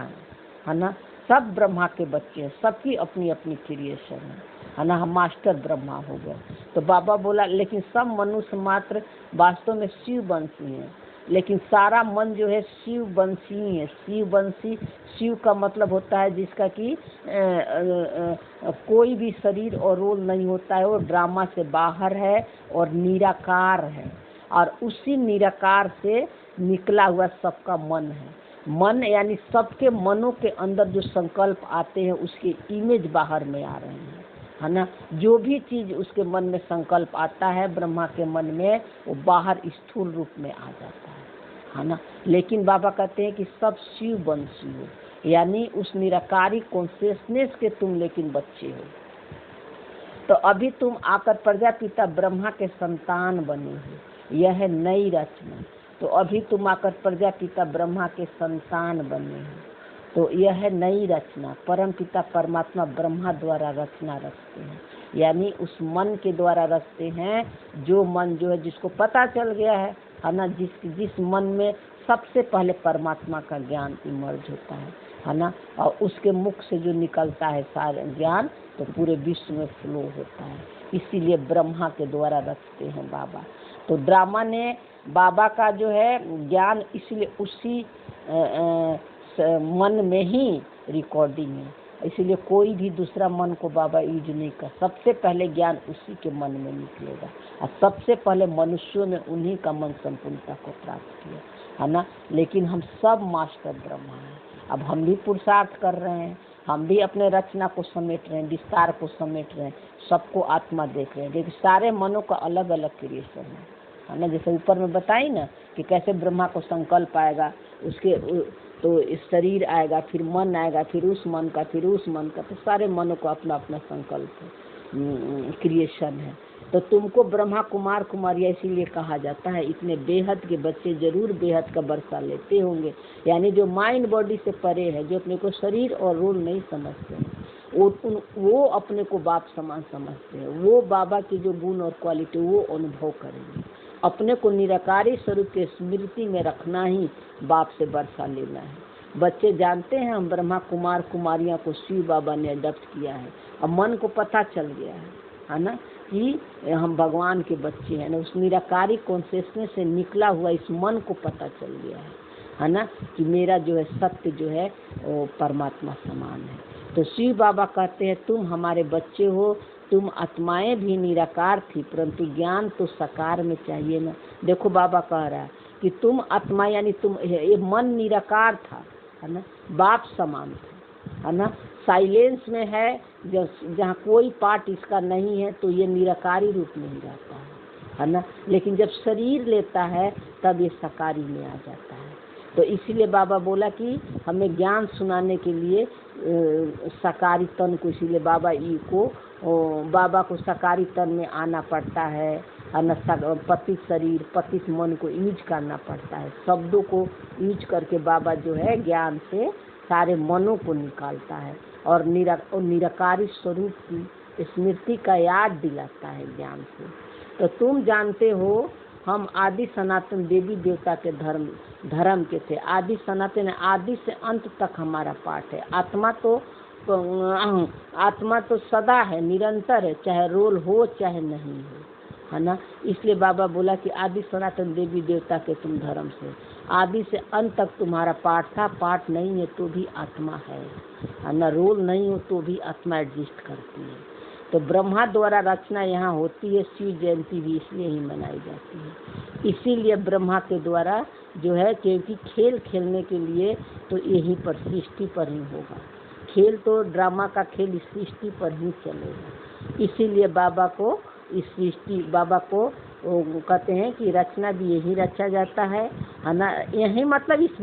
है ना। सब ब्रह्मा के बच्चे हैं, सबकी अपनी अपनी क्रिएशन है ना। हम मास्टर ब्रह्मा हो गए। तो बाबा बोला लेकिन सब मनुष्य मात्र वास्तव में शिव वंशी है, लेकिन सारा मन जो है शिव वंशी है। शिव वंशी, शिव का मतलब होता है जिसका कि कोई भी शरीर और रोल नहीं होता है, वो ड्रामा से बाहर है और निराकार है, और उसी निराकार से निकला हुआ सबका मन है। मन यानी सबके मनों के अंदर जो संकल्प आते हैं उसके इमेज बाहर में आ रहे हैं, है ना। जो भी चीज उसके मन में संकल्प आता है ब्रह्मा के मन में, वो बाहर स्थूल रूप में आ जाता है ना। लेकिन बाबा कहते हैं कि सब शिव वंशी हो, यानी उस निराकारी कॉन्शियसनेस के तुम लेकिन बच्चे हो। तो अभी तुम आकर प्रजापिता ब्रह्मा के संतान बने हो, यह है नई रचना। तो अभी तुम आकर प्रजापिता ब्रह्मा के संतान बने हो, तो यह है नई रचना। परम पिता परमात्मा ब्रह्मा द्वारा रचना रचते हैं, यानी उस मन के द्वारा रचते हैं। जो मन जो है जिसको पता चल गया है ना, जिस मन में सबसे पहले परमात्मा का ज्ञान इमर्ज होता है ना, और उसके मुख से जो निकलता है सारे ज्ञान तो पूरे विश्व में फ्लो होता है। इसीलिए ब्रह्मा के द्वारा रचते हैं बाबा। तो ड्रामा ने बाबा का जो है ज्ञान इसलिए उसी मन में ही रिकॉर्डिंग है, इसलिए कोई भी दूसरा मन को बाबा यूज नहीं कर। सबसे पहले ज्ञान उसी के मन में निकलेगा और सबसे पहले मनुष्यों ने उन्हीं का मन संपूर्णता को प्राप्त किया, है ना। लेकिन हम सब मास्टर ब्रह्मा हैं। अब हम भी पुरुषार्थ कर रहे हैं, हम भी अपने रचना को समेट रहे हैं, विस्तार को समेट रहे हैं, सबको आत्मा देख रहे हैं, लेकिन सारे मनों का अलग अलग क्रिएशन है ना। जैसे ऊपर में बताई ना कि कैसे ब्रह्मा को संकल्प आएगा, उसके तो इस शरीर आएगा, फिर मन आएगा, फिर उस मन का, फिर उस मन का, तो सारे मनों को अपना अपना संकल्प क्रिएशन है। तो तुमको ब्रह्मा कुमार कुमारिया इसीलिए कहा जाता है। इतने बेहद के बच्चे जरूर बेहद का वर्षा लेते होंगे, यानी जो माइंड बॉडी से परे है, जो अपने को शरीर और रोल नहीं समझते हैं, वो अपने को बाप समान समझते हैं। वो बाबा की जो गुण और क्वालिटी वो अनुभव करेंगे। अपने को निराकारी स्वरूप के स्मृति में रखना ही बाप से वर्षा लेना है। बच्चे जानते हैं हम ब्रह्मा कुमार कुमारियां को शिव बाबा ने अडॉप्ट किया है। अब मन को पता चल गया है ना, कि हम भगवान के बच्चे हैं ना। उस निराकारी कॉन्शियसनेस से निकला हुआ इस मन को पता चल गया है ना, कि मेरा जो है सत्य जो है वो परमात्मा समान है। तो शिव बाबा कहते हैं तुम हमारे बच्चे हो, तुम आत्माएं भी निराकार थी, परंतु ज्ञान तो साकार में चाहिए ना। देखो बाबा कह रहा है कि तुम आत्मा, यानी तुम, ये मन निराकार था, है ना, बाप समान था, है ना। साइलेंस में है, जहाँ कोई पार्ट इसका नहीं है, तो ये निराकारी रूप में ही रहता है ना। लेकिन जब शरीर लेता है तब ये साकारी में आ जाता है। तो इसीलिए बाबा बोला कि हमें ज्ञान सुनाने के लिए साकारी तन को, इसीलिए बाबा को साकारी तन में आना पड़ता है, पतित शरीर पतित मन को यूज करना पड़ता है। शब्दों को यूज करके बाबा जो है ज्ञान से सारे मनों को निकालता है और निराकारी स्वरूप की स्मृति का याद दिलाता है ज्ञान से। तो तुम जानते हो हम आदि सनातन देवी देवता के धर्म के थे। आदि सनातन, आदि से अंत तक हमारा पाठ है। आत्मा तो सदा है, निरंतर है, चाहे रोल हो चाहे नहीं हो, है ना। इसलिए बाबा बोला कि आदि सनातन देवी देवता के तुम धर्म से, आदि से अंत तक तुम्हारा पाठ था। पाठ नहीं है तो भी आत्मा है ना। रोल नहीं हो तो भी आत्मा एग्जिस्ट करती है। तो ब्रह्मा द्वारा रचना यहाँ होती है। शिव जयंती भी इसलिए ही मनाई जाती है। इसीलिए ब्रह्मा के द्वारा जो है, क्योंकि खेल खेलने के लिए तो यहीं पर सृष्टि पर ही होगा। खेल तो ड्रामा का खेल इस सृष्टि पर ही चलेगा। इसीलिए बाबा को कहते हैं कि रचना भी यही रचा जाता है ना। यही मतलब इस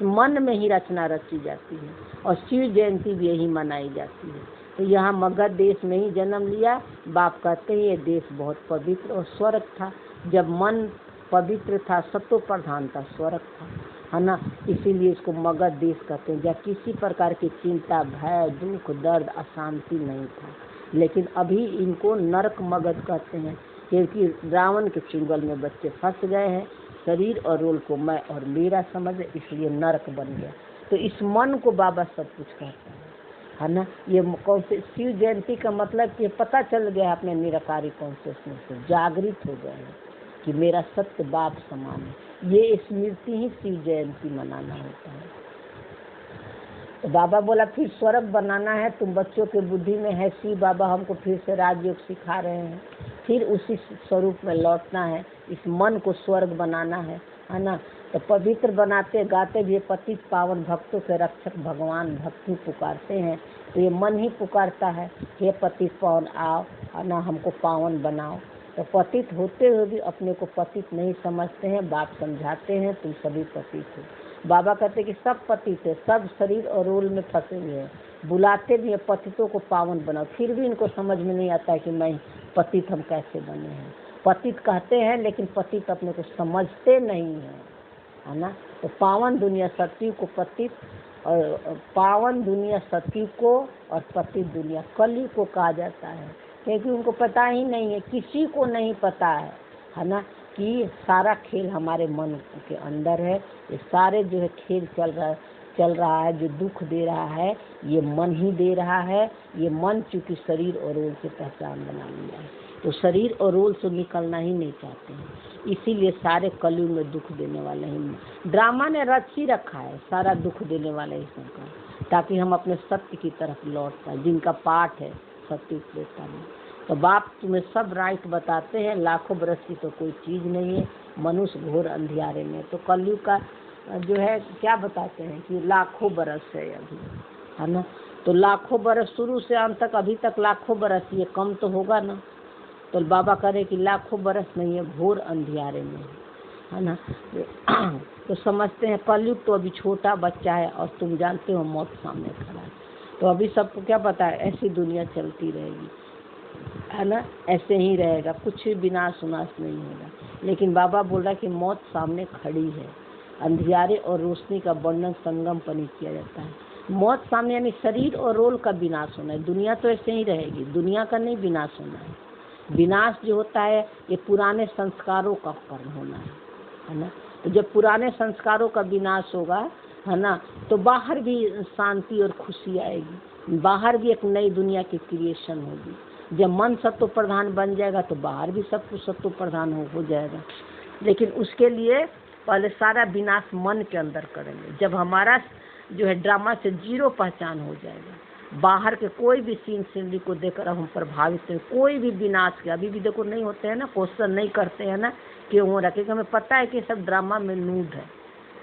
मन में ही रचना रची जाती है। और शिव जयंती भी यही मनाई जाती है। तो यहाँ मगध देश में ही जन्म लिया। बाप कहते हैं ये देश बहुत पवित्र और स्वर्ग था। जब मन पवित्र था, सत्व प्रधान था, स्वर्ग था, है ना। इसीलिए इसको मगध देश कहते हैं, जहाँ किसी प्रकार की चिंता, भय, दुख, दर्द, अशांति नहीं था। लेकिन अभी इनको नरक मगध कहते हैं, क्योंकि रावण के चुंगल में बच्चे फंस गए हैं। शरीर और रोल को मैं और मेरा समझ, इसलिए नरक बन गया। तो इस मन को बाबा सब कुछ कहते हैं, है ना। ये कौन से शिव जयंती का मतलब कि पता चल गया अपने निराकारी कॉन्शियसनेस से, जागृत हो गए हैं कि मेरा सत्य बाप समान है। ये स्मृति ही शिव जयंती मनाना होता है। तो बाबा बोला फिर स्वर्ग बनाना है, तुम बच्चों के बुद्धि में है। शिव बाबा हमको फिर से राजयोग सिखा रहे हैं। फिर उसी स्वरूप में लौटना है, इस मन को स्वर्ग बनाना है ना। तो पवित्र बनाते गाते भी पतित पावन भक्तों के रक्षक भगवान भक्ति पुकारते हैं। तो ये मन ही पुकारता है, हे पतित पावन आओ, है ना, हमको पावन बनाओ। तो पतित होते हुए भी अपने को पतित नहीं समझते हैं। बाप समझाते हैं तुम सभी पतित हो। बाबा कहते हैं कि सब पतित है, सब शरीर और रोल में फंसे हुए हैं। बुलाते भी हैं पतितों को पावन बनाओ, फिर भी इनको समझ में नहीं आता है कि मैं पतित हम कैसे बने हैं। पतित कहते हैं लेकिन पतित अपने को समझते नहीं हैं, है ना। तो पावन दुनिया सत्य को पतित, और पावन दुनिया सत्य को और पतित दुनिया कली को कहा जाता है, क्योंकि उनको पता ही नहीं है, किसी को नहीं पता है ना, कि सारा खेल हमारे मन के अंदर है। ये सारे जो है खेल चल रहा है, जो दुख दे रहा है ये मन ही दे रहा है। ये मन चूंकि शरीर और रोल से पहचान बना लिया है, तो शरीर और रोल से निकलना ही नहीं चाहते हैं, इसीलिए सारे कलयुग में दुख देने वाले ही ड्रामा ने रच ही रखा है, सारा दुख देने वाले ही संकर, ताकि हम अपने सत्य की तरफ लौट पाए, जिनका पाठ है सत्य त्रेता में। तो बाप तुम्हें सब राइट बताते हैं, लाखों बरस की तो कोई चीज़ नहीं है, मनुष्य घोर अंधियारे में। तो कलयुग का जो है क्या बताते हैं कि लाखों बरस है अभी, है ना। तो लाखों बरस शुरू से अंत तक, अभी तक लाखों बरस, ये कम तो होगा ना। तो बाबा कह रहे कि लाखों बरस नहीं है, घोर अंधियारे में है ना। तो समझते हैं कलयुग तो अभी छोटा बच्चा है, और तुम जानते हो मौत सामने खड़ा है। तो अभी सबको क्या पता है, ऐसी दुनिया चलती रहेगी, है ना, ऐसे ही रहेगा, कुछ भी विनाश उनाश नहीं होगा। लेकिन बाबा बोल रहा है कि मौत सामने खड़ी है, अंधियारे और रोशनी का वर्णन संगम पर ही किया जाता है। मौत सामने यानी शरीर और रोल का विनाश होना है, दुनिया तो ऐसे ही रहेगी, दुनिया का नहीं विनाश होना है। विनाश जो होता है ये पुराने संस्कारों का कर्म होना है ना। तो जब पुराने संस्कारों का विनाश होगा, है ना, तो बाहर भी शांति और खुशी आएगी, बाहर भी एक नई दुनिया की क्रिएशन होगी। जब मन सत्व प्रधान बन जाएगा तो बाहर भी सब कुछ सत्व प्रधान हो जाएगा। लेकिन उसके लिए पहले सारा विनाश मन के अंदर करेंगे। जब हमारा जो है ड्रामा से जीरो पहचान हो जाएगा, बाहर के कोई भी सीन सीनरी को देखकर हम प्रभावित हैं, कोई भी विनाश के अभी भी देखो नहीं होते हैं ना, क्वेश्चन नहीं करते हैं ना क्यों हो रहा, क्योंकि हमें पता है कि सब ड्रामा में नूड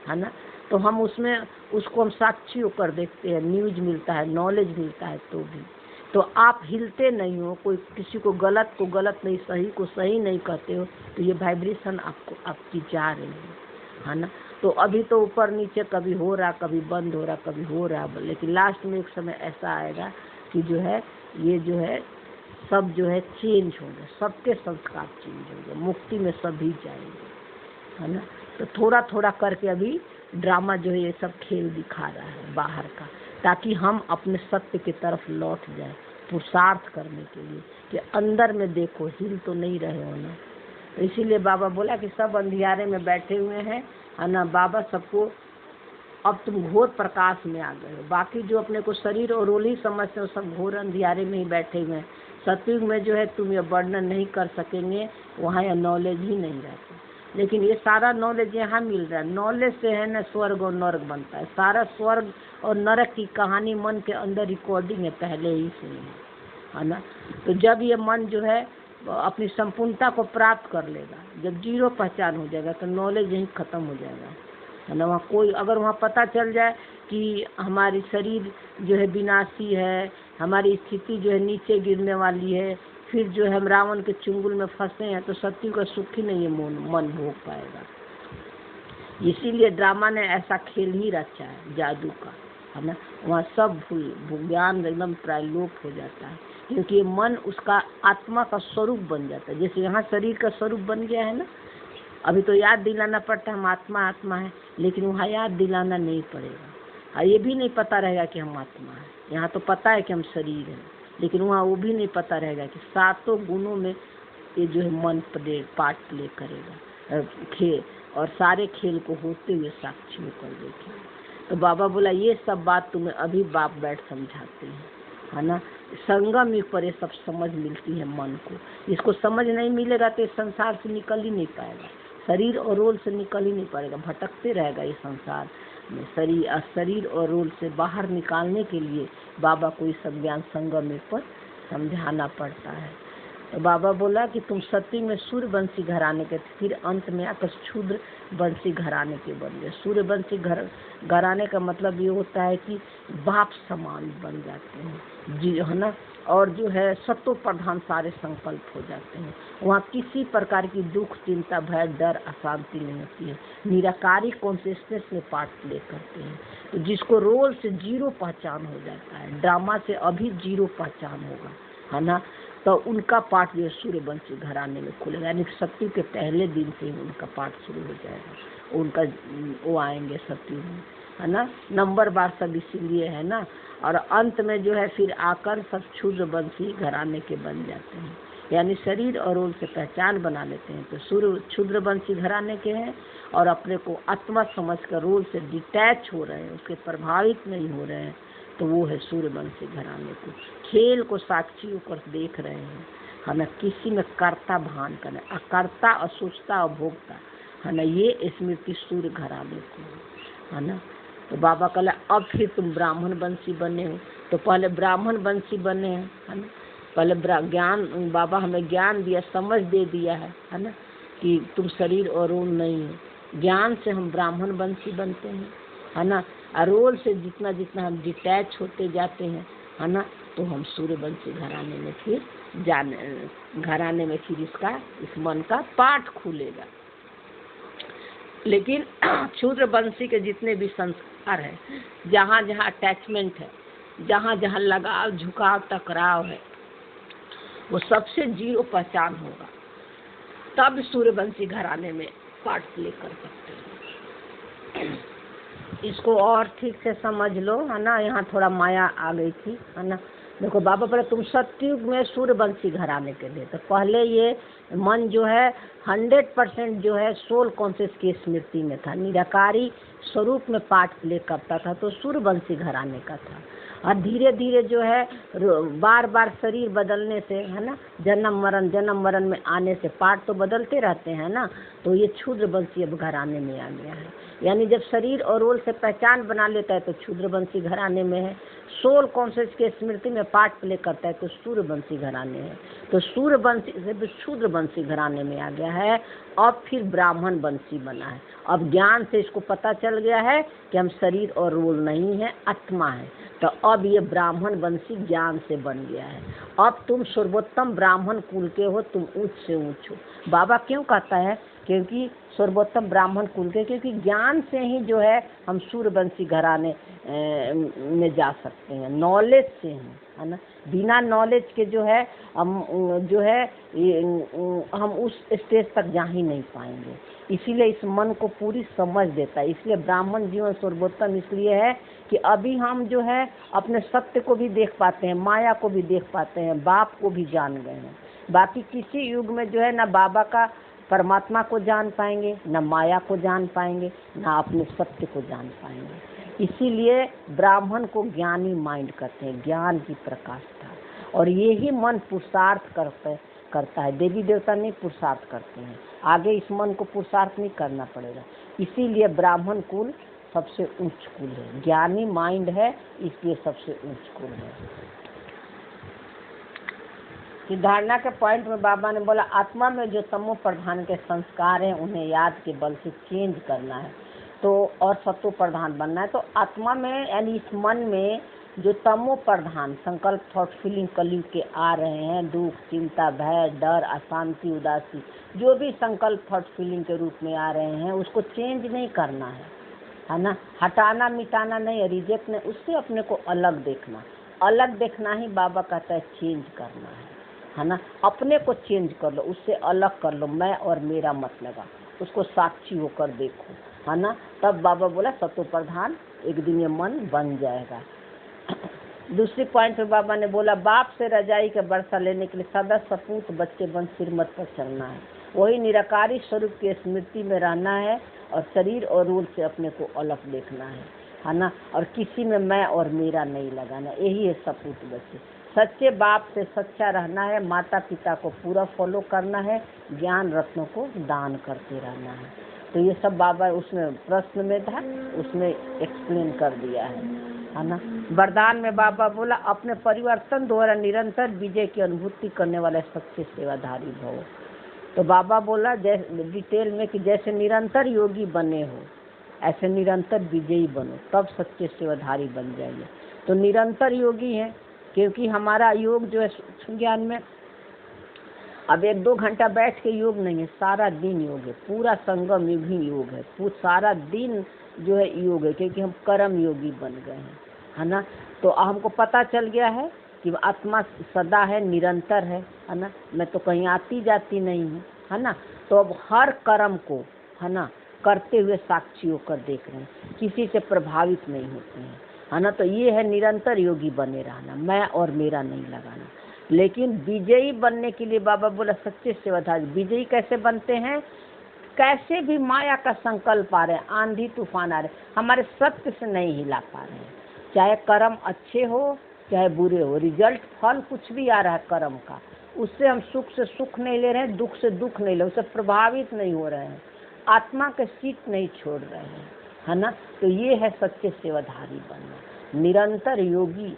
है ना। तो हम उसमें उसको हम साक्षी होकर देखते हैं, न्यूज मिलता है, नॉलेज मिलता है, तो भी तो आप हिलते नहीं हो, कोई किसी को गलत नहीं, सही को सही नहीं कहते हो, तो ये वाइब्रेशन आपको आपकी जा रही है ना। तो अभी तो ऊपर नीचे कभी हो रहा, कभी बंद हो रहा, कभी हो रहा, लेकिन लास्ट में एक समय ऐसा आएगा कि जो है ये जो है सब जो है चेंज होंगे, सबके संस्कार चेंज होंगे, मुक्ति में सभी जाएंगे, है ना। तो थोड़ा थोड़ा करके अभी ड्रामा जो है ये सब खेल दिखा रहा है बाहर का, ताकि हम अपने सत्य की तरफ लौट जाए, पुरुषार्थ करने के लिए कि अंदर में देखो, हिल तो नहीं रहे हो ना। तो इसीलिए बाबा बोला कि सब अंधियारे में बैठे हुए हैं, है ना। बाबा सबको, अब तुम घोर प्रकाश में आ गए हो, बाकी जो अपने को शरीर और रोल ही समझते हो सब घोर अंधियारे में ही बैठे हुए हैं। सतयुग में जो है तुम ये वर्णन नहीं कर सकेंगे, वहाँ यह नॉलेज ही नहीं रहती। लेकिन ये सारा नॉलेज यहाँ मिल रहा है, नॉलेज से है ना स्वर्ग और नरक बनता है। सारा स्वर्ग और नरक की कहानी मन के अंदर रिकॉर्डिंग है, पहले ही से है ना। तो जब ये मन जो है अपनी संपूर्णता को प्राप्त कर लेगा, जब जीरो पहचान हो जाएगा, तो नॉलेज यहीं खत्म हो जाएगा, है ना। वहाँ कोई अगर वहाँ पता चल जाए कि हमारी शरीर जो है विनाशी है, हमारी स्थिति जो है नीचे गिरने वाली है, फिर जो है हम रावण के चुंगल में फंसे हैं, तो सत्य का सुख ही नहीं मन भोग पाएगा। इसीलिए ड्रामा ने ऐसा खेल ही रचा है जादू का, है ना। वहाँ सब ज्ञान एकदम प्रायलोप हो जाता है, क्योंकि मन उसका आत्मा का स्वरूप बन जाता है। जैसे यहाँ शरीर का स्वरूप बन गया है ना, अभी तो याद दिलाना पड़ता है हम आत्मा आत्मा है, लेकिन वहाँ याद दिलाना नहीं पड़ेगा। ये भी नहीं पता रहेगा कि हम आत्मा है, यहाँ तो पता है कि हम शरीर हैं, लेकिन वहाँ वो भी नहीं पता रहेगा कि सातों गुणों में ये जो है मन पार्ट प्ले करेगा खेल, और सारे खेल को होते हुए साक्षी होकर देखें। तो बाबा बोला ये सब बात तुम्हें अभी बाप बैठ समझाते हैं, है ना। संगम युग पर ये सब समझ मिलती है मन को, इसको समझ नहीं मिलेगा तो इस संसार से निकल ही नहीं पाएगा, शरीर और रोल से निकल ही नहीं पाएगा, भटकते रहेगा ये संसार में। शरीर और रोल से बाहर निकालने के लिए बाबा को ये सब ज्ञान संगम युग पर समझाना पड़ता है। तो बाबा बोला कि तुम सती में सूर्य वंशी घराने के, फिर अंत में आकर क्षुद्र वंशी घराने के बन गए। सूर्य वंशी घराने का मतलब ये होता है कि बाप समान बन जाते हैं जी, है ना। और जो है सत्व प्रधान सारे संकल्प हो जाते हैं, वहाँ किसी प्रकार की दुख चिंता भय डर अशांति नहीं होती है, निराकारी कॉन्शियसनेस में पार्ट प्ले करते हैं। तो जिसको रोल से जीरो पहचान हो जाता है, ड्रामा से अभी जीरो पहचान होगा, है ना, तो उनका पाठ जो सूर्यवंशी घराने में खुलेगा, यानी सत्य के पहले दिन से ही उनका पाठ शुरू हो जाएगा, उनका वो आएंगे सत्य में, है ना। नंबर बार सब इसीलिए है ना। और अंत में जो है फिर आकर सब क्षुद्रवंशी घराने के बन जाते हैं, यानी शरीर और रोल से पहचान बना लेते हैं। तो सूर्य क्षुद्रवंशी घराने के हैं और अपने को आत्मा समझकर रोल से डिटैच हो रहे हैं, उसके प्रभावित नहीं हो रहे हैं, तो वो है सूर्यवंशी घराने को खेल को साक्षी होकर देख रहे हैं। है ना, किसी में कर्ता भान करना, अकर्ता, असूचता, अभोक्ता, है ना, ये स्मृति सूर्य घराने को, है ना। तो बाबा कहला अब फिर तुम ब्राह्मण वंशी बने हो, तो पहले ब्राह्मण वंशी बने हैं, है ना, पहले ज्ञान, बाबा हमें ज्ञान दिया, समझ दे दिया है ना, कि तुम शरीर और रोल नहीं हो। ज्ञान से हम ब्राह्मण वंशी बनते हैं, है ना, और रोल से जितना जितना हम डिटैच होते जाते हैं, है ना, तो हम सूर्यवंशी घराने में फिर घराने में फिर इस मन का पाठ खुलेगा। लेकिन क्षुद्रवंशी के जितने भी संस्कार है, जहाँ जहाँ अटैचमेंट है, जहाँ जहाँ लगाव, झुकाव, टकराव है, वो सबसे जीरो पहचान होगा, तब सूर्यवंशी घराने में पार्ट प्ले कर सकते हैं। इसको और ठीक से समझ लो, है ना। यहाँ थोड़ा माया आ गई थी, है ना। देखो बाबा बोले तुम सतयुग में सूर्यवंशी घराने के लिए, तो पहले ये मन जो है 100% जो है सोल कॉन्शियस की स्मृति में था, निराकारी स्वरूप में पार्ट प्ले करता था, तो सूर्यवंशी घराने का था। और धीरे धीरे जो है बार बार शरीर बदलने से, है ना, जन्म मरण में आने से पार्ट तो बदलते रहते हैं ना, तो ये क्षुद्रवंशी अब घराने में आ गया है। यानी जब शरीर और रोल से पहचान बना लेता है तो क्षुद्रवंशी घराने में है, सोल कॉन्शियस के स्मृति में पार्ट प्ले करता है तो सूर्यवंशी घराने है, तो सूर्यवंशी से क्षुद्रवंशी घराने में आ गया है। अब फिर ब्राह्मण वंशी बना है। अब ज्ञान से इसको पता चल गया है कि हम शरीर और रोल नहीं है, आत्मा है, तो अब ये ब्राह्मण वंशी ज्ञान से बन गया है। अब तुम सर्वोत्तम ब्राह्मण कुल के हो, तुम ऊंच से ऊंच हो। बाबा क्यों कहता है? क्योंकि सर्वोत्तम ब्राह्मण कुल के, क्योंकि ज्ञान से ही जो है हम सूर्यवंशी घराने में जा सकते हैं, नॉलेज से ही, है ना। बिना नॉलेज के जो है हम उस स्टेज तक जा ही नहीं पाएंगे। इसीलिए इस मन को पूरी समझ देता है। इसलिए ब्राह्मण जीवन सर्वोत्तम इसलिए है कि अभी हम जो है अपने सत्य को भी देख पाते हैं, माया को भी देख पाते हैं, बाप को भी जान गए हैं। बाकी किसी युग में जो है ना बाबा का परमात्मा को जान पाएंगे, न माया को जान पाएंगे, न अपने सत्य को जान पाएंगे। इसीलिए ब्राह्मण को ज्ञानी माइंड कहते हैं, ज्ञान की प्रकाष्ठा। और ये ही मन पुरुषार्थ करता है, देवी देवता नहीं पुरुषार्थ करते हैं, आगे इस मन को पुरुषार्थ नहीं करना पड़ेगा। इसीलिए ब्राह्मण कुल सबसे उच्च कुल है, ज्ञानी माइंड है, इसलिए सबसे उच्च कुल है। कि धारणा के पॉइंट में बाबा ने बोला आत्मा में जो तमो प्रधान के संस्कार हैं उन्हें याद के बल से चेंज करना है, तो और सत्व प्रधान बनना है। तो आत्मा में यानी इस मन में जो तमो प्रधान संकल्प, थॉट, फीलिंग कलयुग के आ रहे हैं, दुख, चिंता, भय, डर, अशांति, उदासी, जो भी संकल्प, थॉट, फीलिंग के रूप में आ रहे हैं उसको चेंज नहीं करना है ना, हटाना मिटाना नहीं, रिजेक्ट नहीं, उससे अपने को अलग देखना ही बाबा कहता है चेंज करना है ना। अपने को चेंज कर लो, उससे अलग कर लो, मैं और मेरा मत लगा, उसको साक्षी होकर देखो, है ना। तब बाबा बोला सत्व प्रधान एक दिन ये मन बन जाएगा। दूसरी पॉइंट पे बाबा ने बोला बाप से रजाई का वर्षा लेने के लिए सदा सपूत बच्चे बन सिरमत पर चलना है, वही निराकारी स्वरूप की स्मृति में रहना है और शरीर और रूल से अपने को अलग देखना है ना। और किसी में मैं और मेरा नहीं लगाना, यही है सपूत बच्चे। सच्चे बाप से सच्चा रहना है, माता पिता को पूरा फॉलो करना है, ज्ञान रत्नों को दान करते रहना है। तो ये सब बाबा उसमें प्रश्न में था, उसमें एक्सप्लेन कर दिया है ना। वरदान में बाबा बोला अपने परिवर्तन द्वारा निरंतर विजय की अनुभूति करने वाले सच्चे सेवाधारी भव। तो बाबा बोला डिटेल में कि जैसे निरंतर योगी बने हो ऐसे निरंतर विजयी बनो, तब सच्चे सेवाधारी बन जाइए। तो निरंतर योगी हैं क्योंकि हमारा योग जो है सूक्ष्म ज्ञान में अब 1-2 घंटा बैठ के योग नहीं है, सारा दिन योग है, पूरा संगम में भी योग है, सारा दिन जो है योग है, क्योंकि हम कर्म योगी बन गए हैं, है ना। तो हमको पता चल गया है कि आत्मा सदा है, निरंतर है ना, मैं तो कहीं आती जाती नहीं हूँ, है ना। तो अब हर कर्म को, है ना, करते हुए साक्षी होकर देख रहे हैं, किसी से प्रभावित नहीं होते हैं, है ना। तो ये है निरंतर योगी बने रहना, मैं और मेरा नहीं लगाना। लेकिन विजयी बनने के लिए बाबा बोला सच्चे सेवाधारी। विजयी कैसे बनते हैं? कैसे भी माया का संकल्प आ रहे हैं, आंधी तूफान आ रहे हैं, हमारे सत्य से नहीं हिला पा रहे हैं, चाहे कर्म अच्छे हो चाहे बुरे हो, रिजल्ट फल कुछ भी आ रहा है कर्म का, उससे हम सुख से सुख नहीं ले रहे हैं, दुख से दुख नहीं ले रहे, उससे प्रभावित नहीं हो रहे हैं, आत्मा के सीट नहीं छोड़ रहे हैं, है ना। तो ये है सच्चे सेवाधारी बनना, निरंतर योगी,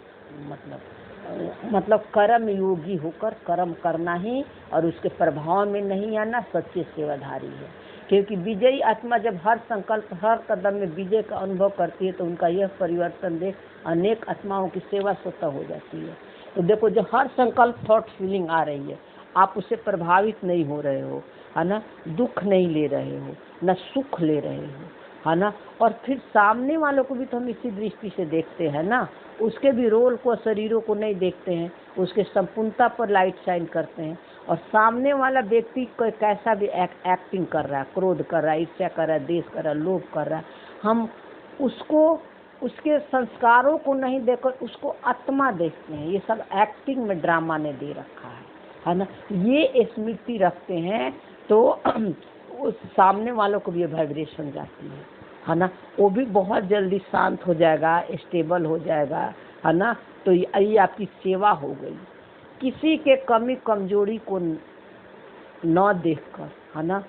मतलब कर्म योगी होकर कर्म करना ही और उसके प्रभाव में नहीं आना सच्चे सेवाधारी है। क्योंकि विजयी आत्मा जब हर संकल्प हर कदम में विजय का अनुभव करती है तो उनका यह परिवर्तन देख अनेक आत्माओं की सेवा स्वतः हो जाती है। तो देखो, जो हर संकल्प थॉट फीलिंग आ रही है, आप उससे प्रभावित नहीं हो रहे हो, है ना, दुख नहीं ले रहे हो, न सुख ले रहे हो, है ना। और फिर सामने वालों को भी तो हम इसी दृष्टि से देखते हैं ना, उसके भी रोल को, शरीरों को नहीं देखते हैं, उसके संपूर्णता पर लाइट शाइन करते हैं। और सामने वाला व्यक्ति कोई कैसा भी एक्टिंग कर रहा है, क्रोध कर रहा है, ईर्ष्या कर रहा है, द्वेष कर रहा है, लोभ कर रहा है, हम उसको, उसके संस्कारों को नहीं देखकर उसको आत्मा देखते हैं। ये सब एक्टिंग में ड्रामा ने दे रखा है ना। ये स्मृति रखते हैं तो उस सामने वालों को भी ये वाइब्रेशन जाती है ना। वो भी बहुत जल्दी शांत हो जाएगा, स्टेबल हो जाएगा, है ना। तो ये आपकी सेवा हो गई। किसी के कमी कमजोरी को न देखकर, है ना,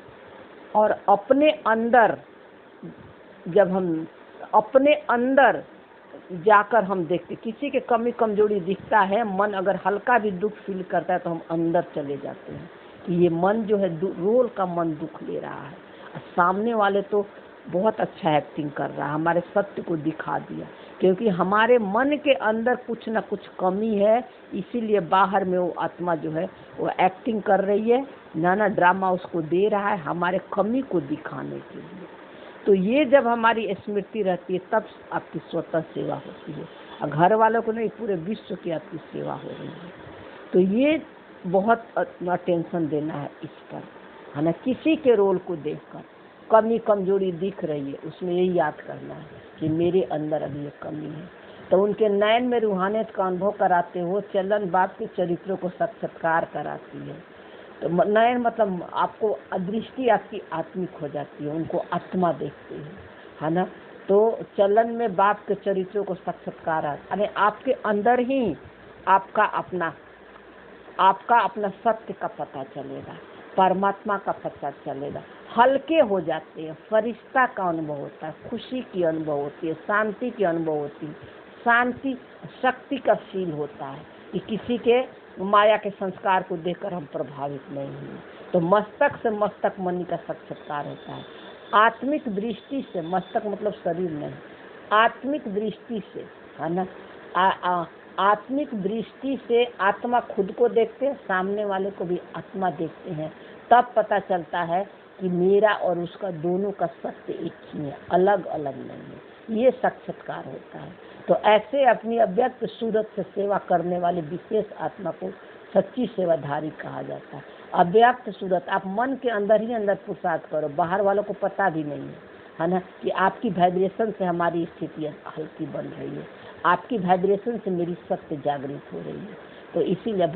और अपने अंदर, जब हम अपने अंदर जाकर हम देखते, किसी के कमी कमजोरी दिखता है, मन अगर हल्का भी दुख फील करता है तो हम अंदर चले जाते हैं कि ये मन जो है रोल का मन दुख ले रहा है। सामने वाले तो बहुत अच्छा एक्टिंग कर रहा है, हमारे सत्य को दिखा दिया, क्योंकि हमारे मन के अंदर कुछ ना कुछ कमी है, इसीलिए बाहर में वो आत्मा जो है वो एक्टिंग कर रही है, नाना ड्रामा उसको दे रहा है हमारे कमी को दिखाने के लिए। तो ये जब हमारी स्मृति रहती है तब आपकी स्वतः सेवा होती है, और घर वालों को नहीं, पूरे विश्व की आपकी सेवा हो रही है। तो ये बहुत अटेंशन देना है इस पर, है ना। किसी के रोल को देखकर कमी कमजोरी दिख रही है, उसमें यही याद करना है कि मेरे अंदर अभी ये कमी है। तो उनके नयन में रूहानियत का अनुभव कराते हो, चलन बाप के चरित्रों को साक्षात्कार कराती है। तो नयन मतलब आपको दृष्टि आपकी आत्मिक हो जाती है, उनको आत्मा देखते हैं, है ना। तो चलन में बाप के चरित्रों को साक्षात्कार, अरे आपके अंदर ही आपका अपना सत्य का पता चलेगा, परमात्मा का पता चलेगा, हल्के हो जाते हैं, फरिश्ता का अनुभव होता है, खुशी की अनुभव होती है, शांति की अनुभव होती है, शांति शक्ति का फील होता है कि किसी के माया के संस्कार को देखकर हम प्रभावित नहीं हुए। तो मस्तक से मस्तक मणि का साक्षात्कार होता है, आत्मिक दृष्टि से, मस्तक मतलब शरीर नहीं, आत्मिक दृष्टि से, है ना। आत्मिक दृष्टि से आत्मा खुद को देखते हैं, सामने वाले को भी आत्मा देखते हैं, तब पता चलता है कि मेरा और उसका दोनों का सत्य एक ही है, अलग अलग नहीं है। ये साक्षात्कार होता है। तो ऐसे अपनी अव्यक्त सूरत से सेवा करने वाले विशेष आत्मा को सच्ची सेवाधारी कहा जाता है। अव्यक्त सूरत, आप मन के अंदर ही अंदर पुरुषार्थ करो, बाहर वालों को पता भी नहीं है ना, कि आपकी वाइब्रेशन से हमारी स्थिति हल्की बन रही है, आपकी वाइब्रेशन से मेरी सत्य जागृत हो रही है। तो इसीलिए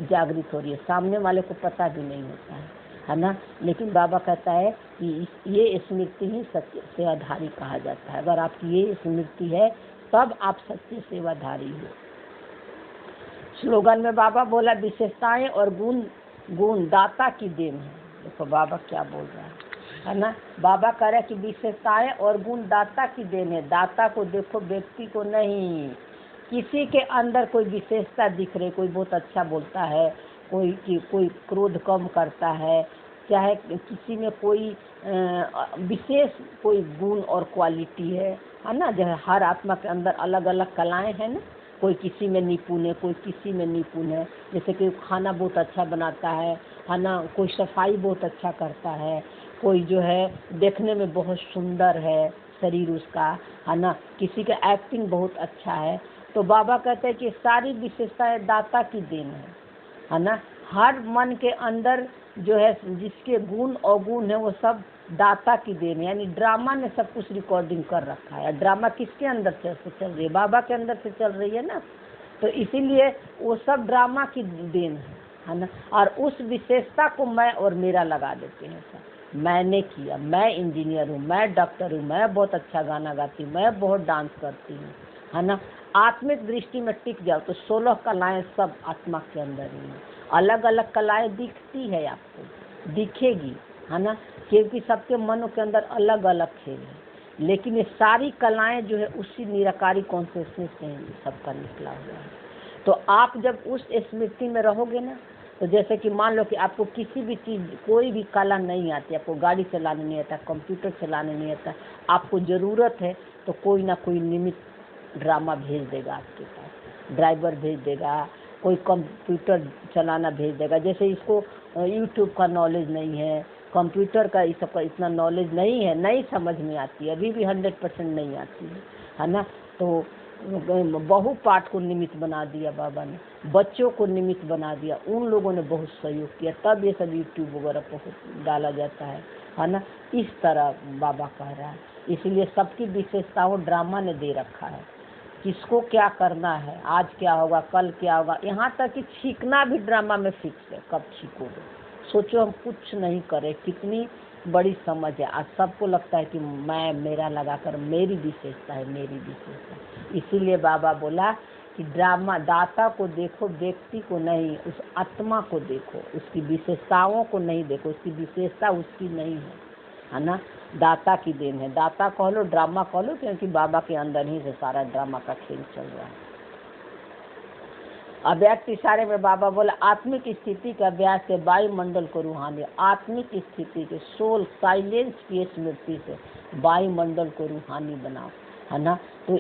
जागृत हो रही है, सामने वाले को पता भी नहीं होता है ना। लेकिन बाबा कहता है कि ये स्मृति ही सच्चे सेवाधारी कहा जाता है। अगर आपकी ये स्मृति है तब आप सच्चे सेवाधारी हो। स्लोगन में बाबा बोला, विशेषताएं और गुण दाता की देन है। देखो बाबा क्या बोल रहा है ना। बाबा कह रहे कि विशेषताएं और गुण दाता की देन है। दाता को देखो, व्यक्ति को नहीं। किसी के अंदर कोई विशेषता दिख रही, कोई बहुत अच्छा बोलता है, कोई क्रोध कम करता है, चाहे किसी में कोई विशेष कोई गुण और क्वालिटी है ना। जो हर आत्मा के अंदर अलग अलग कलाएं हैं ना, कोई किसी में निपुण है, कोई किसी में निपुण है। जैसे कि खाना बहुत अच्छा बनाता है ना, कोई सफाई बहुत अच्छा करता है, कोई जो है देखने में बहुत सुंदर है शरीर उसका, है ना, किसी का एक्टिंग बहुत अच्छा है। तो बाबा कहते हैं कि सारी विशेषताएं दाता की देन है ना। हर मन के अंदर जो है जिसके गुण अवगुण है वो सब दाता की देन है। यानी ड्रामा ने सब कुछ रिकॉर्डिंग कर रखा है। ड्रामा किसके अंदर से चल रही है? बाबा के अंदर से चल रही है ना। तो इसीलिए वो सब ड्रामा की देन है ना। और उस विशेषता को मैं और मेरा लगा देते हैं सब। मैंने किया, मैं इंजीनियर हूँ, मैं डॉक्टर हूँ, मैं बहुत अच्छा गाना गाती हूँ, मैं बहुत डांस करती हूँ, है ना। आत्मिक दृष्टि में टिक जाओ तो 16 कलाएं सब आत्मा के अंदर ही है। अलग अलग कलाएं दिखती है आपको, दिखेगी, है ना, क्योंकि सबके मन के अंदर अलग अलग खेल है, लेकिन ये सारी कलाएं जो है उसी निराकारी कॉन्शियसनेस से सबका निकला हुआ है। तो आप जब उस स्मृति में रहोगे ना, तो जैसे कि मान लो कि आपको किसी भी चीज़, कोई भी कला नहीं आती, आपको गाड़ी चलाने नहीं आता, कंप्यूटर चलाने नहीं आता, आपको ज़रूरत है तो कोई ना कोई निमित्त ड्रामा भेज देगा आपके पास, ड्राइवर भेज देगा, कोई कंप्यूटर चलाना भेज देगा। जैसे इसको यूट्यूब का नॉलेज नहीं है, कंप्यूटर का इस सब का इतना नॉलेज नहीं है, नहीं समझ में आती है, अभी भी 100% नहीं आती है ना। तो बहु पाठ को निमित्त बना दिया बाबा ने, बच्चों को निमित्त बना दिया, उन लोगों ने बहुत सहयोग किया, तब ये सब यूट्यूब वगैरह पर डाला जाता है ना। इस तरह बाबा कह रहा है, इसलिए सबकी विशेषताओं ड्रामा ने दे रखा है, किसको क्या करना है, आज क्या होगा, कल क्या होगा, यहाँ तक कि छींकना भी ड्रामा में फिक्स है, कब छींकोगे। सोचो हम कुछ नहीं करें, कितनी बड़ी समझ है। आज सबको लगता है कि मैं, मेरा लगाकर मेरी विशेषता है, मेरी विशेषता। इसीलिए बाबा बोला कि ड्रामा, दाता को देखो, व्यक्ति को नहीं, उस आत्मा को देखो, उसकी विशेषताओं को नहीं देखो, उसकी विशेषता उसकी नहीं है ना। दाता की देन है, दाता कह लो, ड्रामा कह लो, क्योंकि बाबा के अंदर ही से सारा ड्रामा का खेल चल रहा है। अव्यक्त इशारे में बाबा बोला आत्मिक स्थिति के अभ्यास से वायुमंडल को रूहानी, आत्मिक स्थिति के सोल साइलेंस की स्मृति से वायुमंडल को रूहानी बनाओ, है ना। तो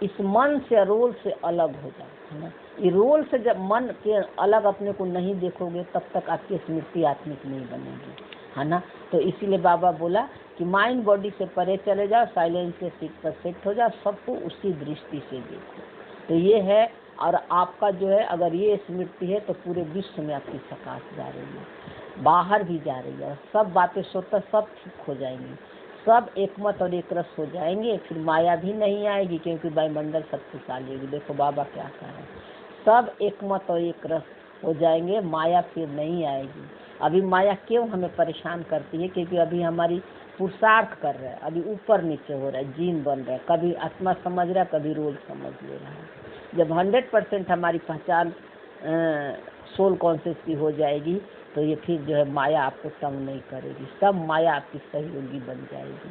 इस मन से, रोल से अलग हो जाओ, है ना। ये रोल से जब मन के अलग अपने को नहीं देखोगे, तब तक आपकी स्मृति आत्मिक नहीं बनेगी, है ना। तो इसीलिए बाबा बोला कि माइंड बॉडी से परे चले जाओ, साइलेंस से सीट पर सेट हो जाओ, सबको उसी दृष्टि से देखो। तो ये है, और आपका जो है, अगर ये स्मृति है तो पूरे विश्व में आपकी प्रकाश जा रही है, बाहर भी जा रही है, और सब बातें स्वतः सब ठीक हो जाएंगी, सब एकमत और एक रस हो जाएंगे। फिर माया भी नहीं आएगी, क्योंकि वायुमंडल शक्तिशाली होगी। देखो बाबा क्या कह रहे हैं, सब एकमत और एक रस हो जाएंगे, माया फिर नहीं आएगी। अभी माया क्यों हमें परेशान करती है, क्योंकि अभी हमारी पुरुषार्थ कर रहा है, अभी ऊपर नीचे हो रहा है, जीन बन रहा है, कभी आत्मा समझ रहा है, कभी रोल समझ ले रहा है। जब 100% हमारी पहचान सोल कॉन्शियस की हो जाएगी, तो ये फिर जो है माया आपको तंग नहीं करेगी, सब माया आपकी सहयोगी बन जाएगी।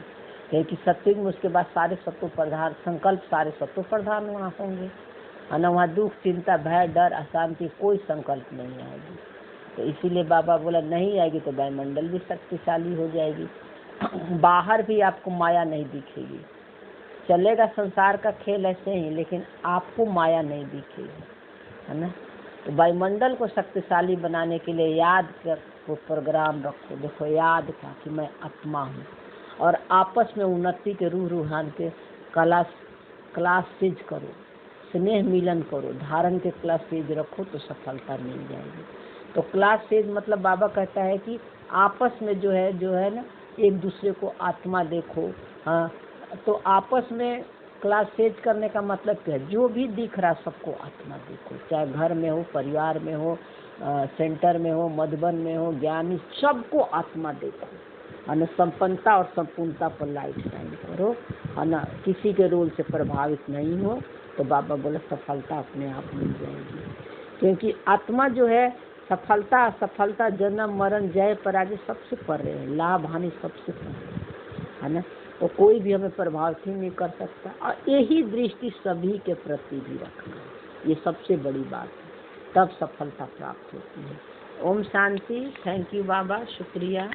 क्योंकि सत्युग में उसके बाद सारे सत्व प्रधान संकल्प, सारे सत्व प्रधान वहाँ होंगे, है ना। वहाँ दुख, चिंता, भय, डर, अशांति कोई संकल्प नहीं आएगी। तो इसीलिए बाबा बोला नहीं आएगी तो वायुमंडल भी शक्तिशाली हो जाएगी, बाहर भी आपको माया नहीं दिखेगी। चलेगा संसार का खेल ऐसे ही, लेकिन आपको माया नहीं दिखेगी, है ना। तो वायुमंडल को शक्तिशाली बनाने के लिए याद कर प्रोग्राम रखो, देखो याद का कि मैं आत्मा हूँ, और आपस में उन्नति के रूह रूहान के क्लासेज करो, स्नेह मिलन करो, धारण के क्लासेज रखो, तो सफलता मिल जाएगी। तो क्लासेज मतलब बाबा कहता है कि आपस में जो है ना, एक दूसरे को आत्मा देखो। हाँ, तो आपस में क्लास सेट करने का मतलब क्या है, जो भी दिख रहा सबको आत्मा देखो, चाहे घर में हो, परिवार में हो, सेंटर में हो, मधुबन में हो, ज्ञानी, सबको आत्मा देखो, है ना। संपन्नता और संपूर्णता पर लाइट शाइन करो, है ना, किसी के रोल से प्रभावित नहीं हो, तो बाबा बोले सफलता अपने आप मिल जाएगी। क्योंकि आत्मा जो है, सफलता असफलता, जन्म मरण, जय पराजय सबसे परे है, लाभ हानि सबसे परे, है ना। तो कोई भी हमें प्रभावित ही नहीं कर सकता, और यही दृष्टि सभी के प्रति भी रखना, ये सबसे बड़ी बात है, तब सफलता प्राप्त होती है। ओम शांति। थैंक यू बाबा, शुक्रिया।